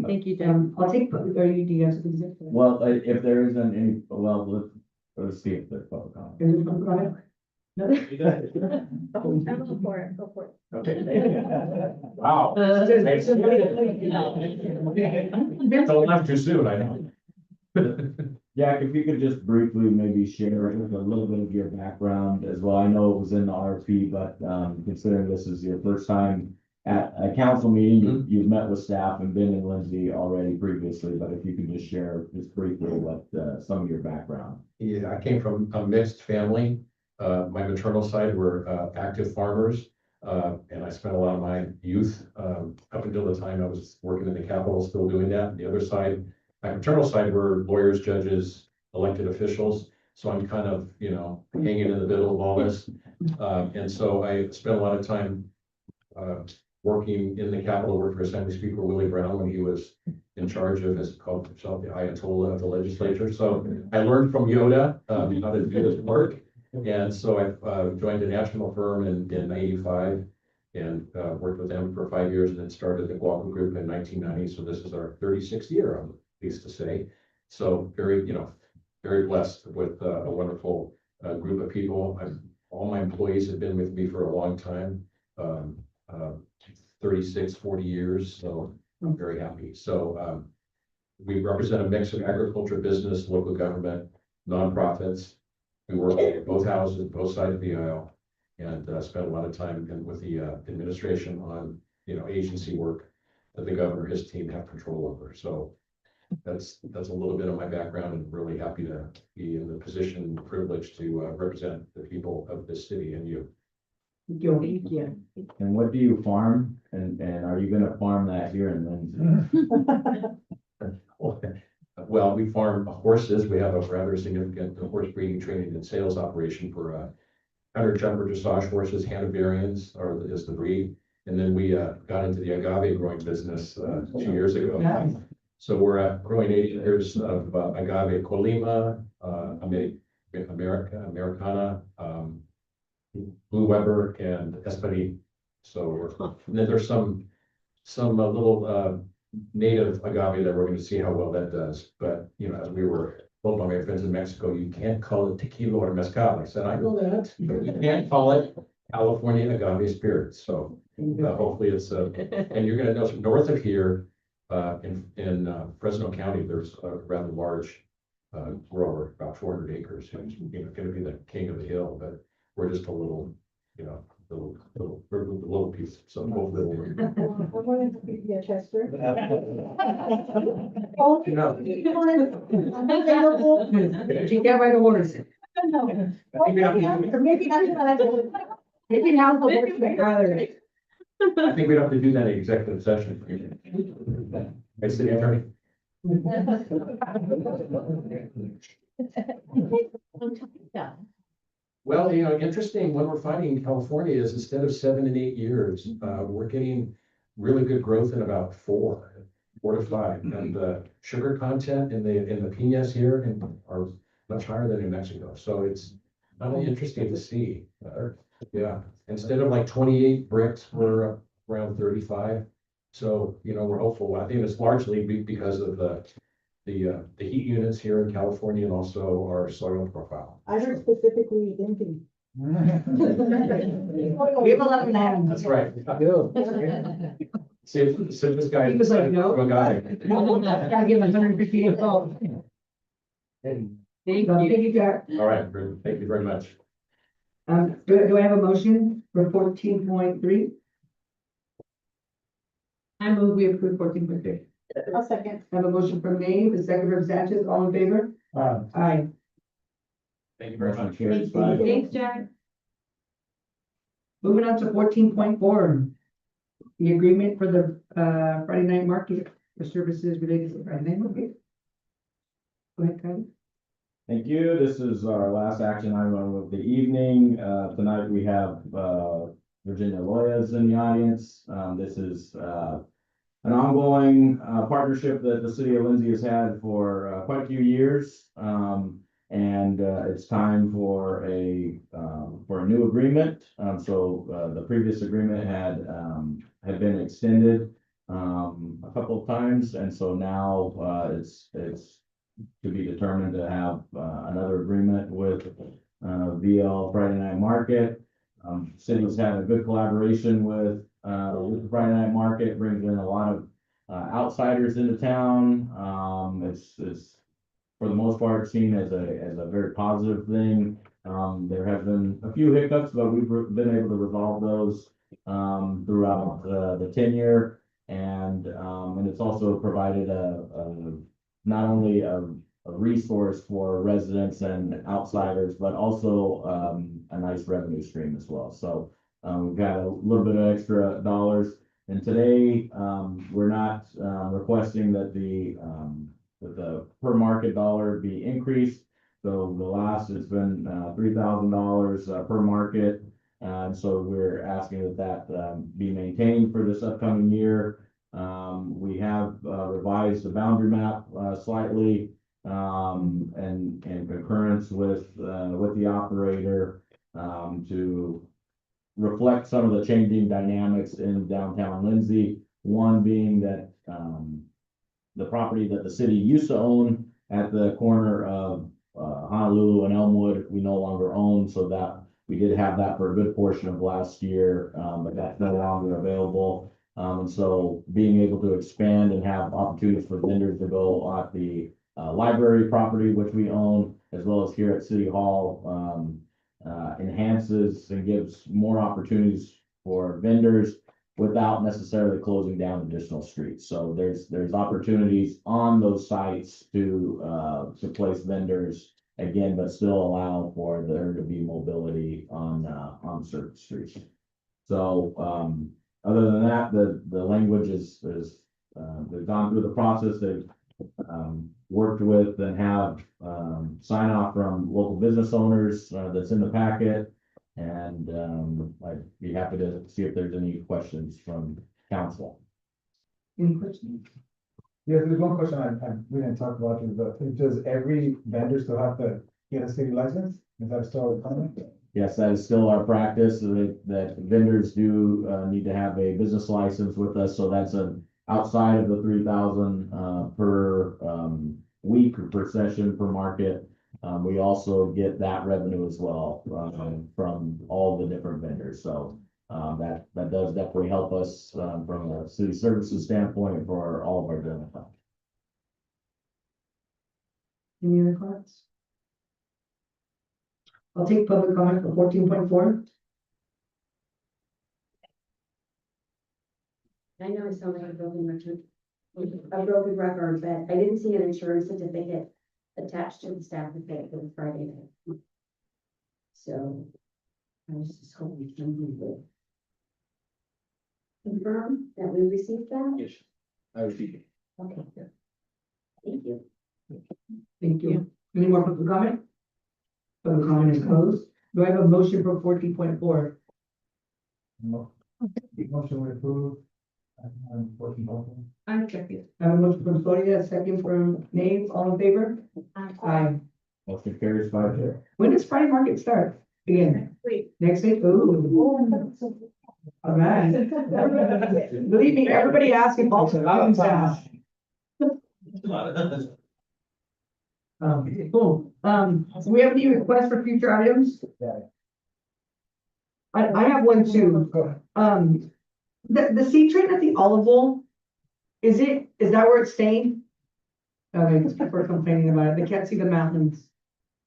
Thank you, Jeff. I'll take, do you have something to say? Well, if there isn't any, well, let's see if there's public comment. Is there public comment? No? I'm all for it, go for it. Okay. Wow. Don't laugh too soon, I know. Jack, if you could just briefly maybe share a little bit of your background as well. I know it was in the RFP, but considering this is your first time at a council meeting, you've met with staff and been in Lindsay already previously, but if you could just share just briefly what some of your background. Yeah, I came from a mixed family. My maternal side were active farmers, and I spent a lot of my youth up until the time I was working in the Capitol, still doing that. The other side, my maternal side, were lawyers, judges, elected officials. So I'm kind of, you know, hanging in the middle of all this. And so I spent a lot of time working in the Capitol, worked for Assembly Speaker Willie Brown when he was in charge of, as called himself, the Ayatollah of the legislature. So I learned from Yoda how to do this work. And so I joined a national firm in '85 and worked with them for 5 years and then started the Guapo Group in 1990. So this is our 36th year, I'm pleased to say. So very, you know, very blessed with a wonderful group of people. All my employees have been with me for a long time, 40 years. So I'm very happy. So we represent a mix of agriculture, business, local government, nonprofits. We work at both houses, both sides of the aisle, and spent a lot of time with the administration on, you know, agency work that the governor, his team have control over. So that's a little bit of my background, and really happy to be in the position and privilege to represent the people of this city and you. Thank you. And what do you farm? And are you gonna farm that here in Lindsay? Well, we farm horses. We have a rather significant horse breeding, training, and sales operation for hunter jumper dressage horses. Hanoverians is the breed. And then we got into the agave growing business 2 years ago. Yeah. So we're growing 8 acres of agave Colima, Americana, Blue Weber and Espany. So and then there's some little native agave that we're gonna see how well that does. But, you know, as we were told by my friends in Mexico, you can't call it tequila or mezcal. I said, I know that, but we can't call it California agave spirits. So hopefully it's, and you're gonna know north of here, in Fresno County, there's a rather large grower, about 400 acres, who's, you know, gonna be the king of the hill, but we're just a little, you know, we're a little piece, so hopefully we'll. I'm going to be a Chester. You know. I'm available. You can't write orders. No. I think we have to- Or maybe that's what I do. Maybe now the work may rather. I think we'd have to do that in executive session. Hey, city attorney. Well, you know, interesting, what we're finding in California is instead of 7 and 8 years, we're getting really good growth in about 4 to 5. And the sugar content in the piñas here are much higher than in Mexico. So it's really interesting to see. Yeah, instead of like 28 bricks, we're around 35. So, you know, we're hopeful. I think it's largely because of the heat units here in California and also our soil profile. I heard specifically Lindsay. We have 11 land. That's right. See, this guy. He was like, no. From a guy. Gotta give him 150 years old. Thank you. Thank you, Jack. All right, great. Thank you very much. Do I have a motion for 14.3? I move we approve 14.3. A second. I have a motion from Dave, the second from Sanchez, all in favor? Aye. Thank you very much. Carries 5. Thanks, Jack. Moving on to 14.4. The agreement for the Friday night market for services related to Friday night market. Go ahead, Kyle. Thank you. This is our last action item of the evening. Tonight we have Virginia Loyas in the audience. This is an ongoing partnership that the city of Lindsay has had for quite a few years. And it's time for a new agreement. So the previous agreement had been extended a couple of times, and so now it's to be determined to have another agreement with VL Friday Night Market. City's had a good collaboration with the Friday Night Market, brings in a lot of outsiders into town. It's for the most part seen as a very positive thing. There have been a few hiccups, but we've been able to resolve those throughout the tenure, and it's also provided not only a resource for residents and outsiders, but also a nice revenue stream as well. So we've got a little bit of extra dollars, and today we're not requesting that the per market dollar be increased. So the last has been $3,000 per market, and so we're asking that be maintained for this upcoming year. We have revised the boundary map slightly and in concurrence with the operator to reflect some of the changing dynamics in downtown Lindsay. One being that the property that the city used to own at the corner of Honolulu and Elmwood, we no longer own, so that we did have that for a good portion of last year, but that's no longer available. And so being able to expand and have opportunities for vendors to go at the library property, which we own, as well as here at City Hall, enhances and gives more opportunities for vendors without necessarily closing down additional streets. So there's opportunities on those sites to place vendors again, but still allow for there to be mobility on certain streets. So other than that, the language is they've gone through the process. They've worked with and have sign off from local business owners that's in the packet. And I'd be happy to see if there's any questions from council. Any questions? Yeah, there's one question we didn't talk about it, but does every vendor still have to get a city license? Is that still a requirement? Yes, that is still our practice, that vendors do, need to have a business license with us, so that's outside of the 3,000, per, week or per session per market. We also get that revenue as well, from all the different vendors, so, that does definitely help us, from a city services standpoint and for all of our general fund. Any other comments? I'll take public comment for 14.4. I know I sound like a broken record, but I didn't see an insurance certificate attached to the staff report for the Friday night. So I was just hoping somebody would confirm that we received that. Yes, I would be. Okay. Thank you. Thank you. Any more public comment? Public comment is closed. Do I have a motion for 14.4? Motion to approve. Working both. I second. I have a motion from Gloria, a second from Nate, all in favor? Aye. Motion carries 5-0. When does Friday market start? Again? Next week? Ooh. All right. Believe me, everybody asking also. Cool. Do we have any requests for future items? I have one too. The sea train at the Olive Bowl, is that where it's staying? Okay, because people are complaining about it. They can't see the mountains.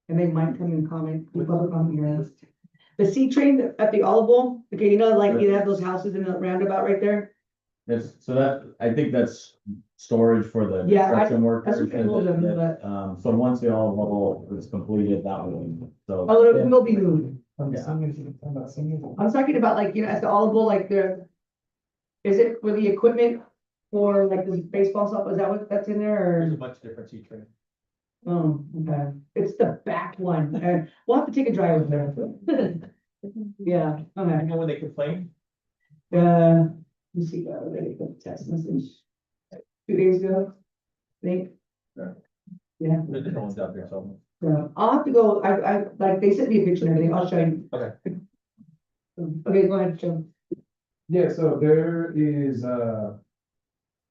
And they might come and comment, the public comment here. The sea train at the Olive Bowl, okay, you know, like you have those houses in the roundabout right there? I think that's storage for the Yeah, construction workers. that's what I told them, but- So once the all level is completed, that will, so. Oh, it will be moved. Yeah. I'm talking about like, you know, at the Olive Bowl, like is it for the equipment for like the baseball stuff? Is that what that's in there There's a or? bunch of different sea trains. Oh, okay. It's the back one. And we'll have to take a drive there. Yeah, okay. You know when they complain? Let me see, they got a text message 2 days ago, I think. Sure. Yeah, There's different ones out there, so. so I'll have to go, like, they sent me a picture and everything, I'll show you. Okay. Okay, go ahead, Joe. Yeah, so there is, I'd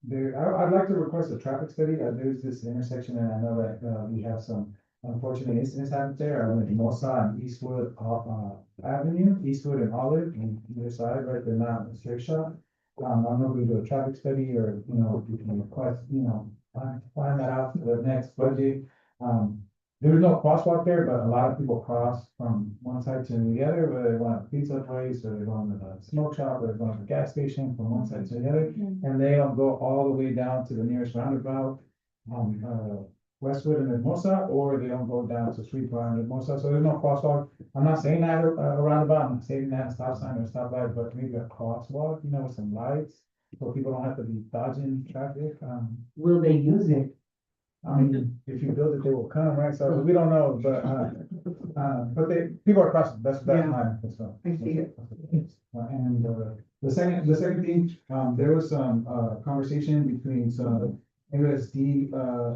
like to request a traffic study. There's this intersection and I know that, we have some unfortunate incidents happened there. I went to Mosa and Eastwood, Avenue, Eastwood and Olive, and either side, right, they're not a straight shot. I don't know if we do a traffic study or, you know, if we can request, you know, find that out for the next budget. There's no crosswalk there, but a lot of people cross from one side to the other, whether they want a pizza place or they're going to the smoke shop or they're going to the gas station from one side to the other. And they don't go all the way down to the nearest roundabout, Westwood and Hermosa, or they don't go down to Sweetwater and Hermosa. So there's no crosswalk. I'm not saying that a roundabout, I'm not saying that a stop sign or a stoplight, but maybe a crosswalk, you know, with some lights. So people don't have to be dodging traffic. Will they use it? I mean, if you build it, they will come, right? So we don't know, but people are crossing, that's Yeah. my concern. I see it. And, the second thing, there was some, conversation between some MSD,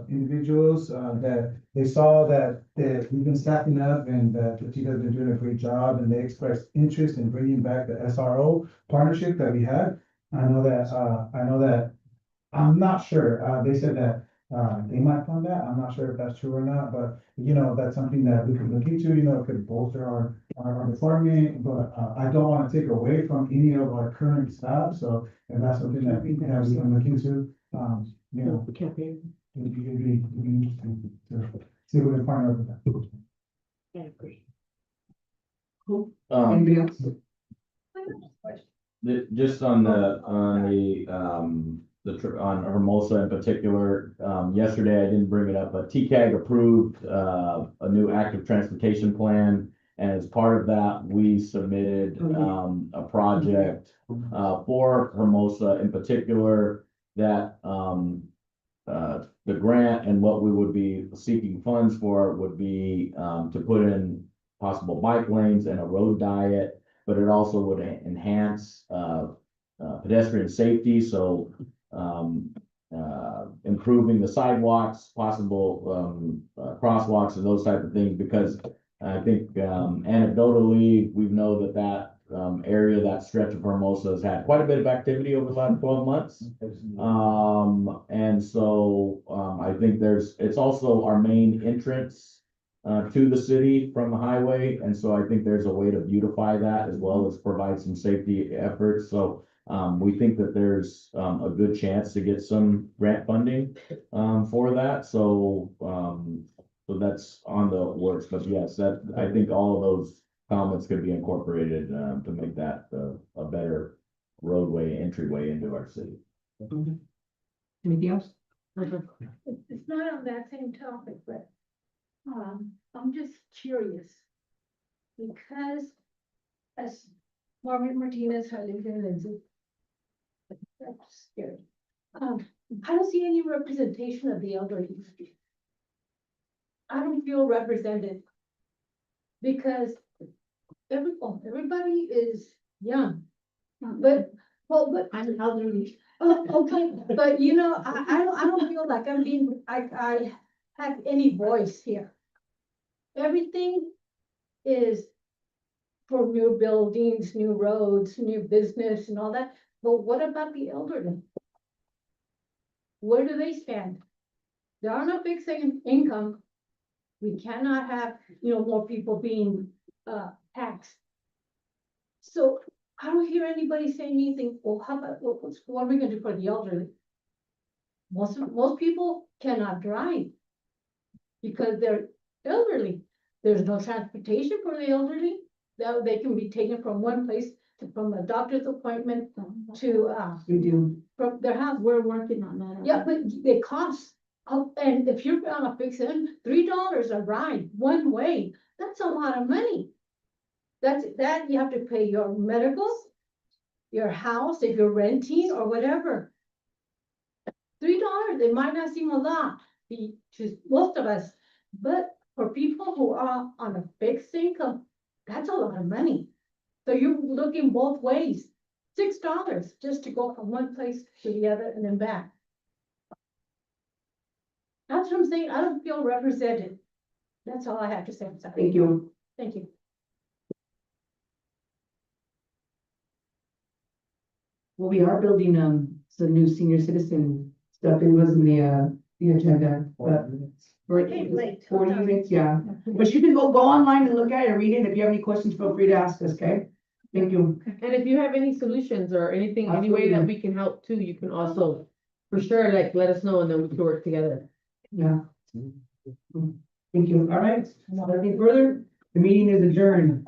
individuals, that they saw that we've been staffing up and that the chief has been doing a great job and they expressed interest in bringing back the SRO partnership that we had. I know that, I'm not sure, they said that they might fund that. I'm not sure if that's true or not, but you know, that's something that we could look into, you know, it could bolster our department, but I don't want to take away from any of our current staff. So if that's something that we can look into, you know, We can't pay. it'd be interesting to see if we can partner with that. I agree. Cool. Um, Anybody else? Just on on Hermosa in particular, yesterday I didn't bring it up, but TCAG approved, a new active transportation plan. And as part of that, we submitted, a project, for Hermosa in particular that, the grant and what we would be seeking funds for would be, to put in possible bike lanes and a road diet, but it also would enhance, pedestrian safety, so improving the sidewalks, possible crosswalks and those type of things, because I think, anecdotally, we know that area, that stretch of Hermosa has had quite a bit of activity over the last 12 months. And so, I think it's also our main entrance to the city from the highway. And so I think there's a way to beautify that as well as provide some safety efforts. So, we think that there's, a good chance to get some grant funding, for that. So, so that's on the works, but yes, I think all of those comments could be incorporated, to make that a better roadway entryway into our city. Anything else? It's not on that same topic, but, I'm just curious. Because as Margaret Martinez, I live in Lindsay. That's scary. I don't see any representation of the elderly. I don't feel represented. Because everybody is young, but, I'm elderly. oh, okay, but you know, I don't feel like I have any voice here. Everything is for new buildings, new roads, new business and all that, but what about the elderly? Where do they stand? There are no fixed income. We cannot have, more people being, taxed. So I don't hear anybody saying anything, well, how about, what are we gonna do for the elderly? Most people cannot drive because they're elderly. There's no transportation for the elderly. That they can be taken from one place from a doctor's appointment to, We do. from their house. We're working on that. Yeah, but they cost, and if you're on a fixed end, $3 a ride, one way, that's a lot of money. That you have to pay your medicals, your house, if you're renting or whatever. $3, it might not seem a lot to most of us, but for people who are on a fixed income, that's a lot of money. So you're looking both ways, $6 just to go from one place to the other and then back. That's what I'm saying, I don't feel represented. That's all I have to say. Thank you. Thank you. Well, we are building, some new senior citizen stuff. It wasn't the agenda, but. For late. 40 minutes, yeah. But you can go online and look at it and read it. If you have any questions, feel free to ask us, okay? Thank you. And if you have any solutions or anything, any way that we can help too, you can also, for sure, like, let us know and then we can work together. Yeah. Thank you. All right. Nothing further. The meeting is adjourned.